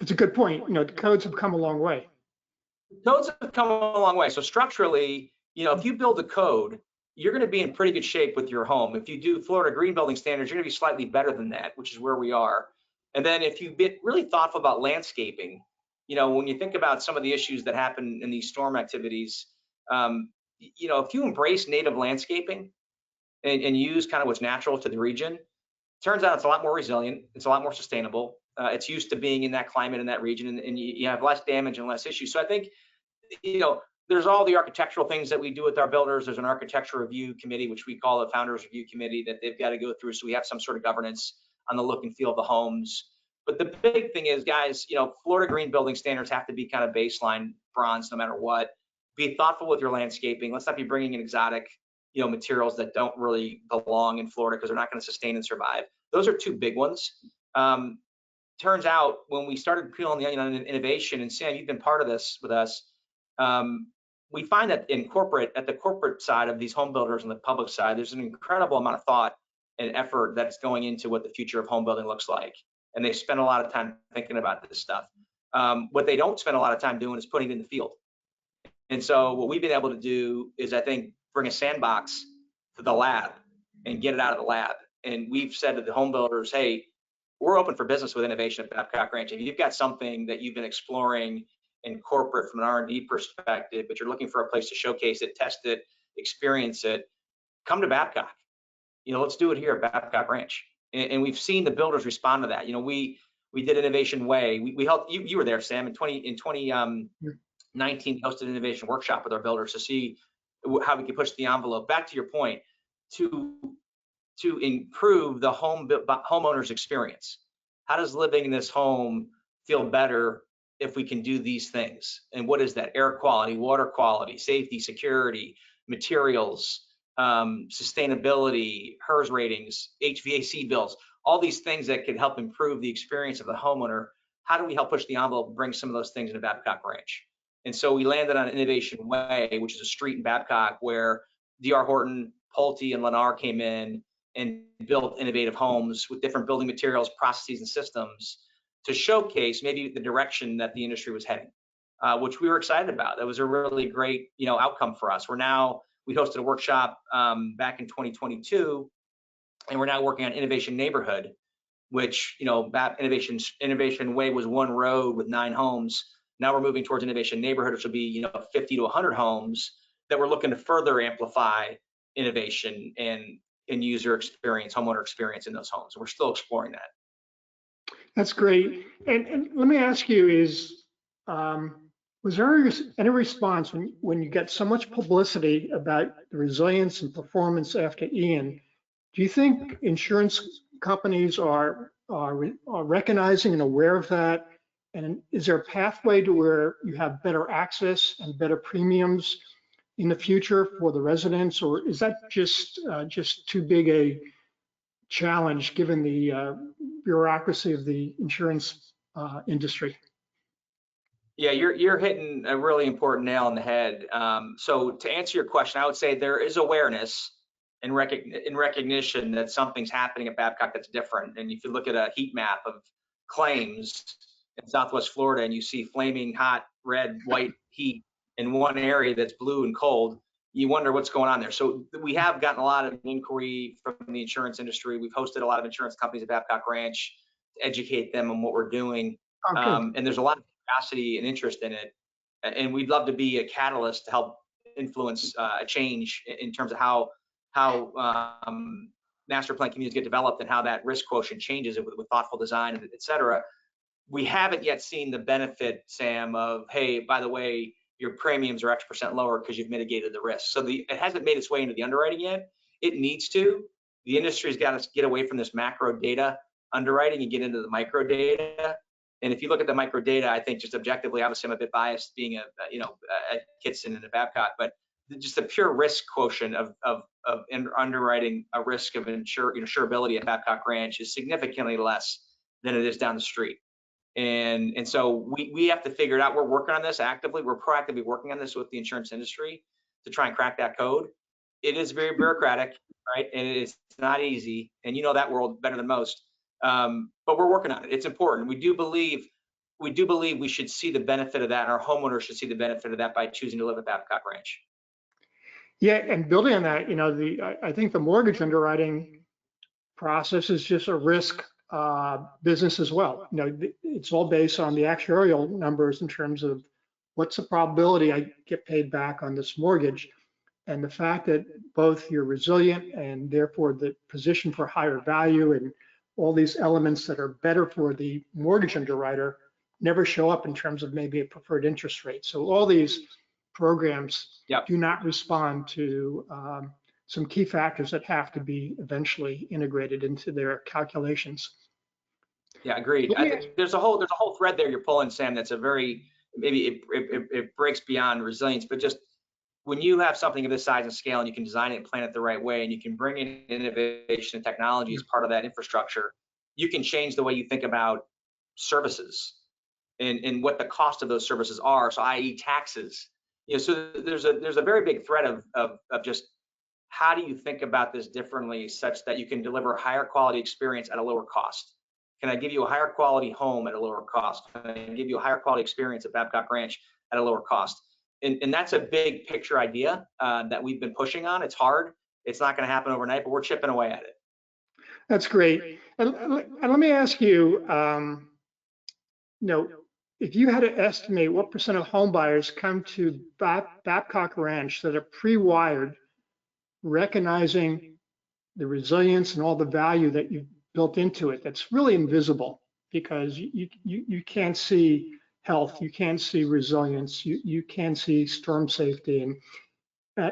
It's a good point. You know, the codes have come a long way. Codes have come a long way. So structurally, you know, if you build a code, you're going to be in pretty good shape with your home. If you do Florida Green Building standards, you're going to be slightly better than that, which is where we are. And then if you get really thoughtful about landscaping, you know, when you think about some of the issues that happen in these storm activities, you know, if you embrace native landscaping and use kind of what's natural to the region, turns out it's a lot more resilient. It's a lot more sustainable. It's used to being in that climate in that region, and you have less damage and less issues. So I think, you know, there's all the architectural things that we do with our builders. There's an architecture review committee, which we call the founders review committee, that they've got to go through. So we have some sort of governance on the look and feel of the homes. But the big thing is, guys, you know, Florida Green Building standards have to be kind of baseline bronze no matter what. Be thoughtful with your landscaping. Let's not be bringing in exotic, you know, materials that don't really belong in Florida because they're not going to sustain and survive. Those are two big ones. Turns out when we started peeling the onion on innovation, and Sam, you've been part of this with us, we find that at the corporate side of these home builders and the public side, there's an incredible amount of thought and effort that's going into what the future of home building looks like. And they spend a lot of time thinking about this stuff. What they don't spend a lot of time doing is putting it in the field. And so what we've been able to do is, I think, bring a sandbox to the lab and get it out of the lab. And we've said to the home builders, hey, we're open for business with innovation at Babcock Ranch. If you've got something that you've been exploring in corporate from an R&D perspective, but you're looking for a place to showcase it, test it, experience it, come to Babcock. You know, let's do it here at Babcock Ranch. And we've seen the builders respond to that. You know, we did Innovation Way. We helped you were there, Sam, in 2019, we hosted an innovation workshop with our builders to see how we could push the envelope. Back to your point, to improve the homeowner's experience. How does living in this home feel better if we can do these things? And what is that? Air quality, water quality, safety, security, materials, sustainability, HERS ratings, HVAC bills, all these things that could help improve the experience of the homeowner. How do we help push the envelope and bring some of those things into Babcock Ranch? And so we landed on Innovation Way, which is a street in Babcock where D.R. Horton, Pulte, and Lennar came in and built innovative homes with different building materials, processes, and systems to showcase maybe the direction that the industry was heading, which we were excited about. That was a really great, you know, outcome for us. We hosted a workshop back in 2022, and we're now working on Innovation Neighborhood, which, you know, Innovation Way was one road with 9 homes. Now we're moving towards Innovation Neighborhood, which will be, you know, 50 to 100 homes that we're looking to further amplify innovation and user experience, homeowner experience in those homes. And we're still exploring that. That's great. And let me ask you, was there any response when you get so much publicity about the resilience and performance after Ian? Do you think insurance companies are recognizing and aware of that? And is there a pathway to where you have better access and better premiums in the future for the residents, or is that just too big a challenge given the bureaucracy of the insurance industry? Yeah, you're hitting a really important nail on the head. So to answer your question, I would say there is awareness and recognition that something's happening at Babcock that's different. And if you look at a heat map of claims, in Southwest Florida and you see flaming hot red, white heat in one area that's blue and cold, you wonder what's going on there. So we have gotten a lot of inquiry from the insurance industry. We've hosted a lot of insurance companies at Babcock Ranch to educate them on what we're doing. And there's a lot of capacity and interest in it. And we'd love to be a catalyst to help influence a change in terms of how master plan communities get developed and how that risk quotient changes with thoughtful design, et cetera. We haven't yet seen the benefit, Sam, of, hey, by the way, your premiums are X% lower because you've mitigated the risk. So it hasn't made its way into the underwriting yet. It needs to. The industry's got to get away from this macro data underwriting and get into the micro data. And if you look at the micro data, I think just objectively, obviously I'm a bit biased being a Kitson and a Babcock, but just the pure risk quotient of underwriting a risk of insurability at Babcock Ranch is significantly less than it is down the street. And so we have to figure it out. We're working on this actively. We're proactively working on this with the insurance industry to try and crack that code. It is very bureaucratic, right? And it's not easy. And you know that world better than most. But we're working on it. It's important. We do believe we should see the benefit of that, and our homeowners should see the benefit of that by choosing to live at Babcock Ranch. Yeah, and building on that, I think the mortgage underwriting process is just a risk business as well. It's all based on the actuarial numbers in terms of what's the probability I get paid back on this mortgage, and the fact that both you're resilient and therefore the position for higher value and all these elements that are better for the mortgage underwriter never show up in terms of maybe a preferred interest rate. So all these programs do not respond to some key factors that have to be eventually integrated into their calculations. Yeah, agreed. I think there's a whole thread there you're pulling, Sam. That's maybe it breaks beyond resilience, but just when you have something of this size and scale and you can design it and plan it the right way and you can bring in innovation and technology as part of that infrastructure, you can change the way you think about services and what the cost of those services are. So i.e. taxes. So there's a very big thread of just how do you think about this differently such that you can deliver a higher quality experience at a lower cost? Can I give you a higher quality home at a lower cost? Can I give you a higher quality experience at Babcock Ranch at a lower cost? And that's a big picture idea that we've been pushing on. It's hard. It's not going to happen overnight, but we're chipping away at it. That's great. And let me ask you, if you had to estimate what % of home buyers come to Babcock Ranch that are pre-wired, recognizing the resilience and all the value that you've built into it, that's really invisible because you can't see health, you can't see resilience, you can't see storm safety and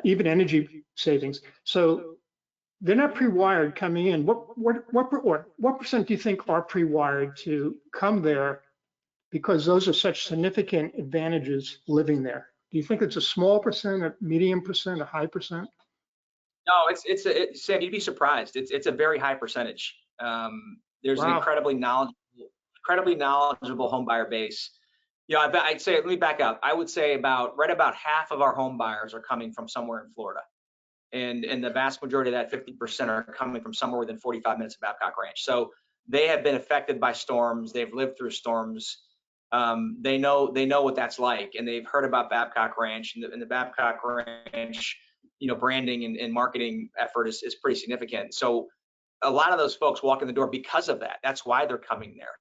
even energy savings. So they're not pre-wired coming in. What percent do you think are pre-wired to come there because those are such significant advantages living there? Do you think it's a small percent, a medium percent, a high percent? No, Sam, you'd be surprised. It's a very high percentage. There's an incredibly knowledgeable home buyer base. I'd say, let me back up. I would say about half of our home buyers are coming from somewhere in Florida. And the vast majority of that 50% are coming from somewhere within 45 minutes of Babcock Ranch. So they have been affected by storms. They've lived through storms. They know what that's like, and they've heard about Babcock Ranch, and the Babcock Ranch, branding and marketing effort is pretty significant. So a lot of those folks walk in the door because of that. That's why they're coming there.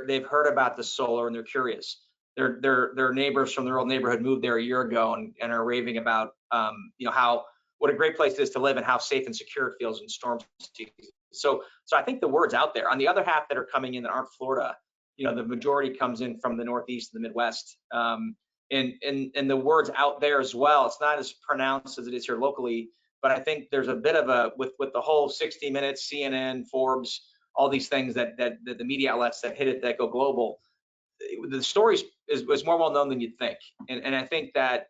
They've heard about the solar and they're curious. Their neighbors from their old neighborhood moved there a year ago and are raving about what a great place it is to live and how safe and secure it feels in storm season. So I think the word's out there. On the other half that are coming in that aren't Florida, the majority comes in from the Northeast and the Midwest. And the word's out there as well. It's not as pronounced as it is here locally, but I think there's a bit of with the whole 60 Minutes, CNN, Forbes, all these things that the media outlets that hit it that go global, the story is more well known than you'd think. And I think that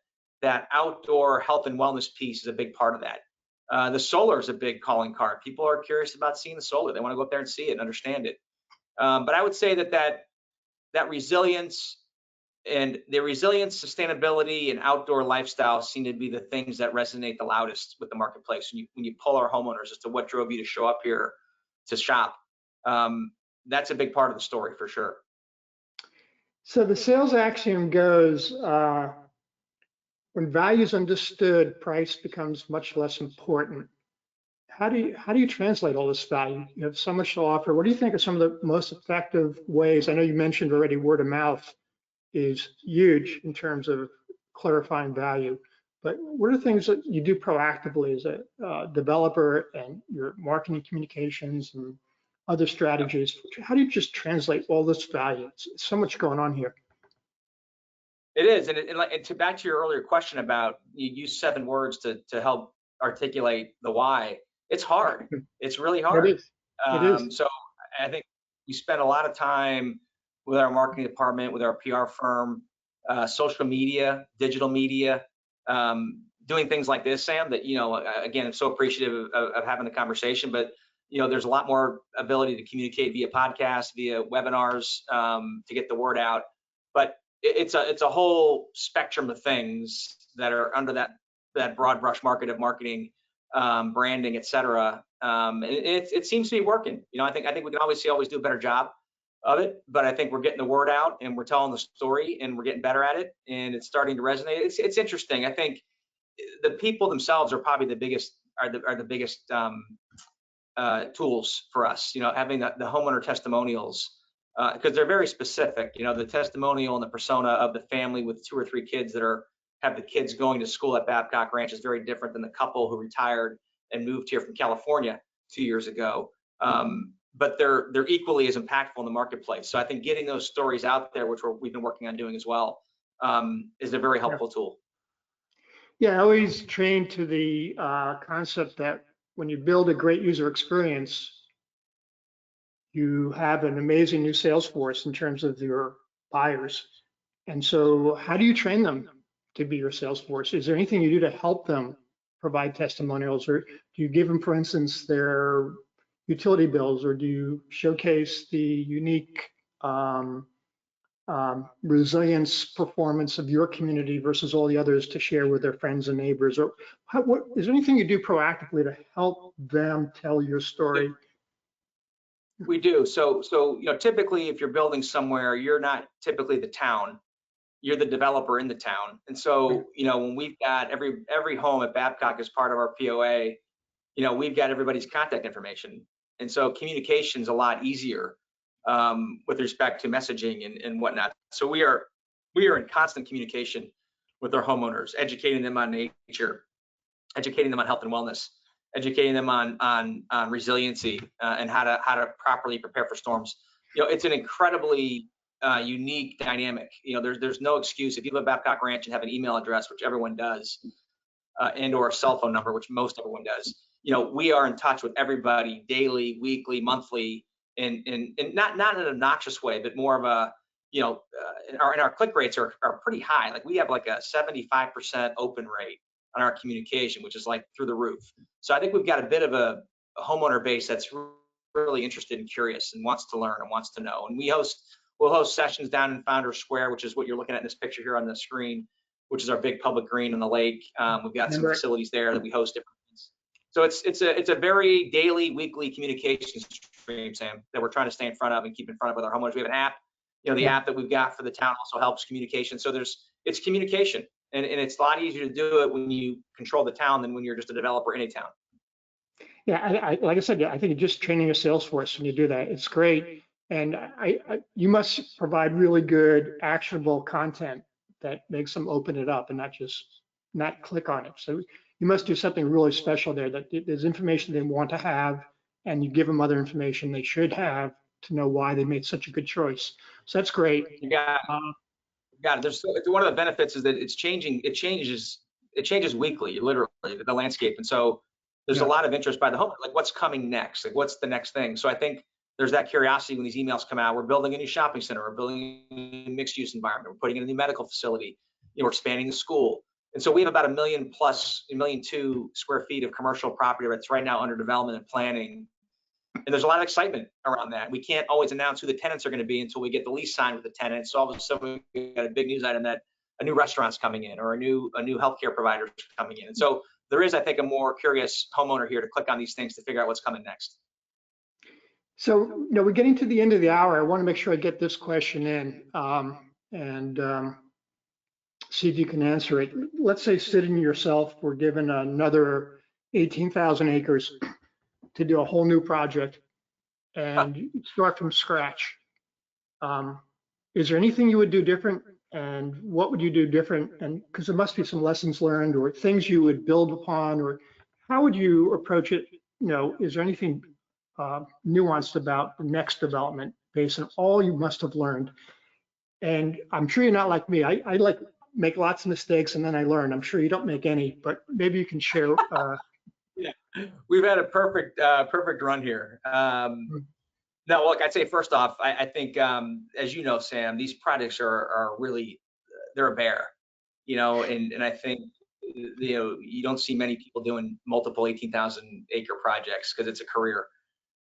outdoor health and wellness piece is a big part of that. The solar is a big calling card. People are curious about seeing the solar. They want to go up there and see it and understand it. But I would say that resilience, sustainability, and outdoor lifestyle seem to be the things that resonate the loudest with the marketplace. When you poll our homeowners as to what drove you to show up here to shop, that's a big part of the story for sure. So the sales axiom goes, when value is understood, price becomes much less important. How do you translate all this value? You have so much to offer. What do you think are some of the most effective ways? I know you mentioned already word of mouth is huge in terms of clarifying value, but what are things that you do proactively as a developer and your marketing communications and other strategies? How do you just translate all this value? It's so much going on here. It is, and to back to your earlier question about you use 7 words to help articulate the why. It's hard. It's really It hard. is. It is. So I think we spend a lot of time with our marketing department, with our PR firm, social media, digital media, doing things like this, Sam. That again, I'm so appreciative of having the conversation. But there's a lot more ability to communicate via podcasts, via webinars, to get the word out. But it's a whole spectrum of things that are under that broad brush market of marketing, branding, et cetera. And it seems to be working. I think we can always do a better job of it, but I think we're getting the word out and we're telling the story and we're getting better at it, and it's starting to resonate. It's interesting. I think the people themselves are probably the biggest tools for us. Having the homeowner testimonials, because they're very specific. The testimonial and the persona of the family with 2 or 3 kids that have the kids going to school at Babcock Ranch is very different than the couple who retired and moved here from California 2 years ago. But they're equally as impactful in the marketplace. So I think getting those stories out there, which we've been working on doing as well, is a very helpful tool. Yeah, I always train to the concept that when you build a great user experience, you have an amazing new sales force in terms of your buyers. And so how do you train them to be your sales force? Is there anything you do to help them provide testimonials, or do you give them, for instance, their utility bills, or do you showcase the unique resilience performance of your community versus all the others to share with their friends and neighbors? Or is there anything you do proactively to help them tell your story? We do. So typically, if you're building somewhere, you're not typically the town. You're the developer in the town. And so, when we've got every home at Babcock as part of our POA, we've got everybody's contact information. And so communication's a lot easier with respect to messaging and whatnot. So we are in constant communication with our homeowners, educating them on nature, educating them on health and wellness, educating them on resiliency, and how to properly prepare for storms. It's an incredibly unique dynamic. There's no excuse if you live at Babcock Ranch and have an email address, which everyone does, and or a cell phone number, which most everyone does. We are in touch with everybody daily, weekly, monthly, and not in an obnoxious way, but more of a our click rates are pretty high. Like we have like a 75% open rate on our communication, which is like through the roof. So I think we've got a bit of a homeowner base that's really interested and curious and wants to learn and wants to know. And we'll host sessions down in Founders Square, which is what you're looking at in this picture here on the screen, which is our big public green on the lake. We've got some facilities there that we host different things. So it's a very daily, weekly communication stream, Sam, that we're trying to stay in front of and keep in front of with our homeowners. We have an app. The app that we've got for the town also helps communication. So it's communication, and it's a lot easier to do it when you control the town than when you're just a developer in a town. Yeah, like I said, I think just training your sales force when you do that, it's great. And you must provide really good actionable content that makes them open it up and not click on it. So you must do something really special there, that there's information they want to have, and you give them other information they should have to know why they made such a good choice. So that's great. You got it. There's one of the benefits is that it's changing. It changes weekly, literally, the landscape. And so there's a lot of interest by the homeowner, like what's coming next, like what's the next thing. So I think there's that curiosity when these emails come out. We're building a new shopping center. We're building a mixed-use environment. We're putting in a new medical facility. We're expanding the school. And so we have about 1.2 million square feet of commercial property that's right now under development and planning. And there's a lot of excitement around that. We can't always announce who the tenants are going to be until we get the lease signed with the tenants. So all of a sudden we got a big news item that a new restaurant's coming in or a new healthcare provider is coming in. And so there is, I think, a more curious homeowner here to click on these things to figure out what's coming next. So, we're getting to the end of the hour. I want to make sure I get this question in. and see if you can answer it. Let's say Sid and yourself were given another 18,000 acres to do a whole new project and you start from scratch. Is there anything you would do different, and what would you do different? And because there must be some lessons learned or things you would build upon, or how would you approach it? You know, is there anything nuanced about the next development based on all you must have learned? And I'm sure you're not like me. I like make lots of mistakes and then I learn. I'm sure you don't make any, but maybe you can share. Yeah, we've had a perfect run here. No, look, I'd say first off, I think, as you know, Sam, these projects are really, they're a bear, you know, and I think, you know, you don't see many people doing multiple 18,000 acre projects because it's a career.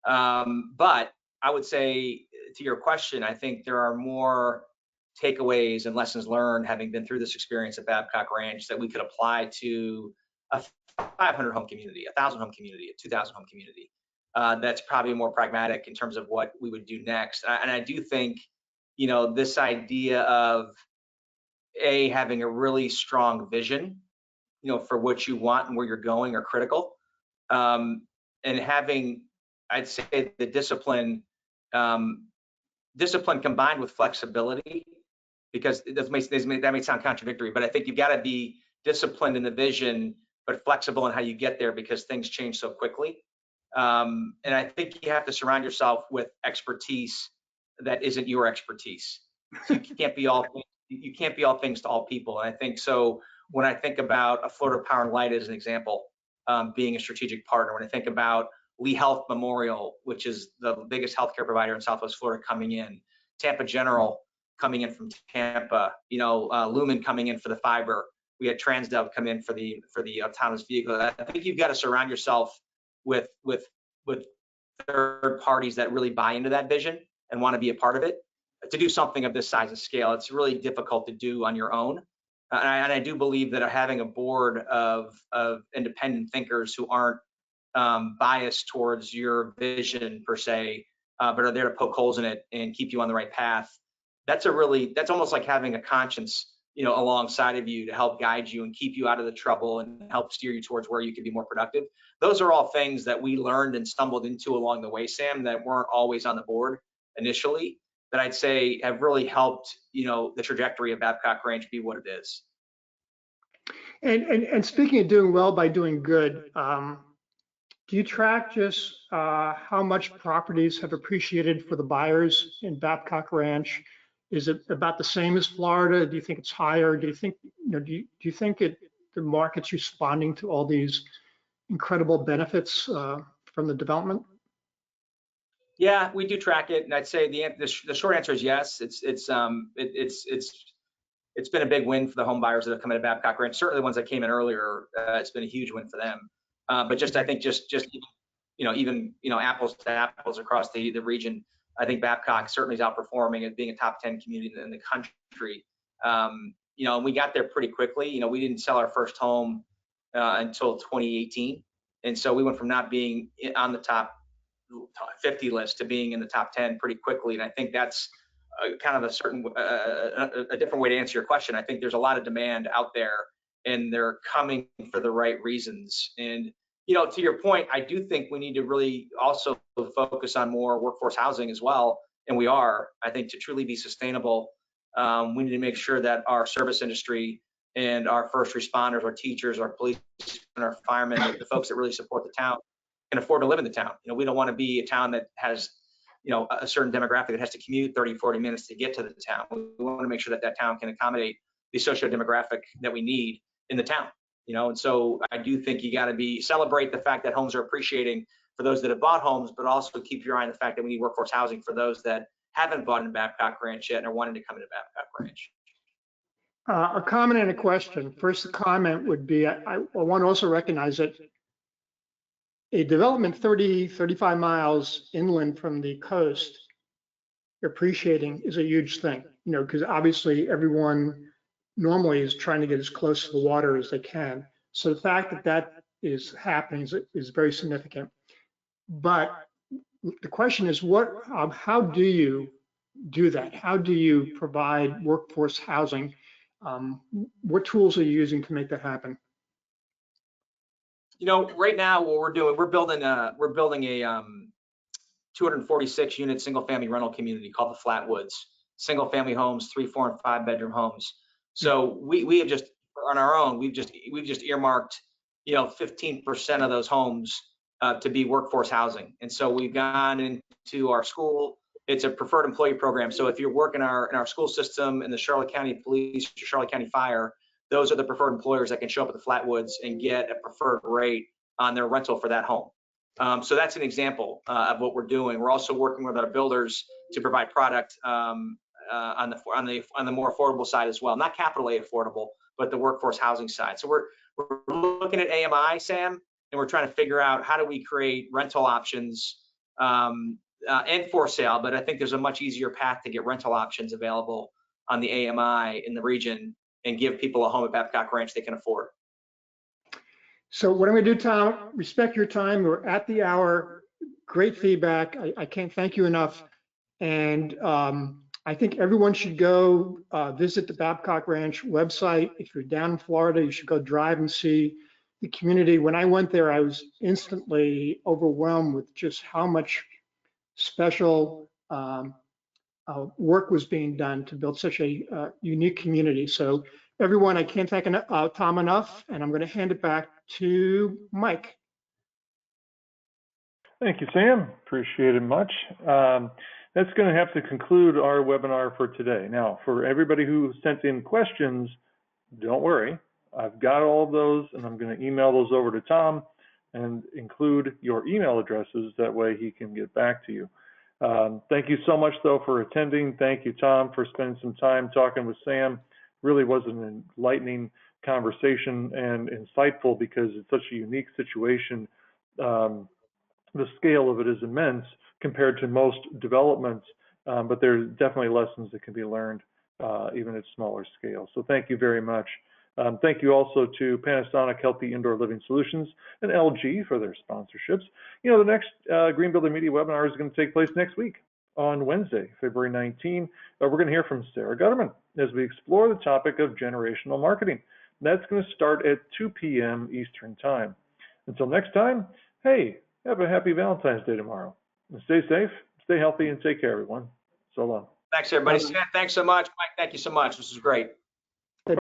But I would say to your question, I think there are more takeaways and lessons learned having been through this experience at Babcock Ranch that we could apply to a 500 home community, a 1,000 home community, a 2,000 home community. That's probably more pragmatic in terms of what we would do next. And I do think, you know, this idea of having a really strong vision, you know, for what you want and where you're going are critical. And having, I'd say, the discipline combined with flexibility, because that may sound contradictory, but I think you've got to be disciplined in the vision, but flexible in how you get there because things change so quickly. And I think you have to surround yourself with expertise that isn't your expertise. So you can't be all things to all people. And I think so when I think about a Florida Power and Light as an example, being a strategic partner, when I think about Lee Health Memorial, which is the biggest healthcare provider in Southwest Florida coming in, Tampa General coming in from Tampa, you know, Lumen coming in for the fiber. We had TransDev come in for the autonomous vehicle. I think you've got to surround yourself with third parties that really buy into that vision and want to be a part of it. To do something of this size and scale, it's really difficult to do on your own. And I do believe that having a board of independent thinkers who aren't biased towards your vision per se, but are there to poke holes in it and keep you on the right path, that's almost like having a conscience, you know, alongside of you to help guide you and keep you out of the trouble and help steer you towards where you can be more productive. Those are all things that we learned and stumbled into along the way, Sam, that weren't always on the board initially, that I'd say have really helped, you know, the trajectory of Babcock Ranch be what it is. And speaking of doing well by doing good, do you track just how much properties have appreciated for the buyers in Babcock Ranch? Is it about the same as Florida? Do you think it's higher? Do you think, you know, do you think the market's responding to all these incredible benefits from the development? Yeah, we do track it, and I'd say the short answer is yes. It's been a big win for the home buyers that have come into Babcock Ranch. Certainly the ones that came in earlier, it's been a huge win for them. But just I think just even apples to apples across the region, I think Babcock certainly is outperforming as being a top 10 community in the country. You know, and we got there pretty quickly. You know, we didn't sell our first home until 2018, and so we went from not being on the top 50 list to being in the top 10 pretty quickly. And I think that's kind of a different way to answer your question. I think there's a lot of demand out there, and they're coming for the right reasons. And you know, to your point, I do think we need to really also focus on more workforce housing as well. And we are, I think, to truly be sustainable, we need to make sure that our service industry and our first responders, our teachers, our police, and our firemen, the folks that really support the town, can afford to live in the town. You know, we don't want to be a town that has, you know, a certain demographic that has to commute 30, 40 minutes to get to the town. We want to make sure that that town can accommodate the socio-demographic that we need in the town. You know, and so I do think you got to celebrate the fact that homes are appreciating for those that have bought homes, but also keep your eye on the fact that we need workforce housing for those that haven't bought in Babcock Ranch yet and are wanting to come into Babcock Ranch. A comment and a question. First, the comment would be, I want to also recognize that a development 30, 35 miles inland from the coast appreciating is a huge thing, you know, because obviously everyone normally is trying to get as close to the water as they can. So the fact that that is happening is very significant. But the question is, how do you do that? How do you provide workforce housing? What tools are you using to make that happen? You know, right now what we're doing, we're building a 246 unit single family rental community called the Flatwoods. Single family homes, 3, 4, and 5 bedroom homes. So we have just on our own, we've just earmarked, 15% of those homes to be workforce housing. And so we've gone into our school. It's a preferred employee program. So if you work in our school system, in the Charlotte County Police, or Charlotte County Fire, those are the preferred employers that can show up at the Flatwoods and get a preferred rate on their rental for that home. So that's an example of what we're doing. We're also working with our builders to provide product on the more affordable side as well, not capital A affordable, but the workforce housing side. So we're looking at AMI, Sam, and we're trying to figure out how do we create rental options and for sale. But I think there's a much easier path to get rental options available on the AMI in the region and give people a home at Babcock Ranch they can afford. So what I'm going to do, Tom, respect your time. We're at the hour. Great feedback. I can't thank you enough. And I think everyone should go visit the Babcock Ranch website. If you're down in Florida, you should go drive and see the community. When I went there, I was instantly overwhelmed with just how much special work was being done to build such a unique community. So everyone, I can't thank Tom enough, and I'm going to hand it back to Mike. Thank you, Sam. Appreciate it much. That's going to have to conclude our webinar for today. Now, for everybody who sent in questions, don't worry. I've got all of those, and I'm going to email those over to Tom and include your email addresses. That way he can get back to you. Thank you so much, though, for attending. Thank you, Tom, for spending some time talking with Sam. Really was an enlightening conversation and insightful because it's such a unique situation. The scale of it is immense compared to most developments, but there's definitely lessons that can be learned even at smaller scale. So thank you very much. Thank you also to Panasonic Healthy Indoor Living Solutions and LG for their sponsorships. You know, the next Green Builder Media webinar is going to take place next week on Wednesday, February 19. We're going to hear from Sarah Gutterman as we explore the topic of generational marketing. That's going to start at 2 p.m. Eastern Time. Until next time, hey, have a happy Valentine's Day tomorrow. And stay safe, stay healthy, and take care, everyone. So long. Thanks, everybody. Sam, thanks so much. Mike, thank you so much. This is great.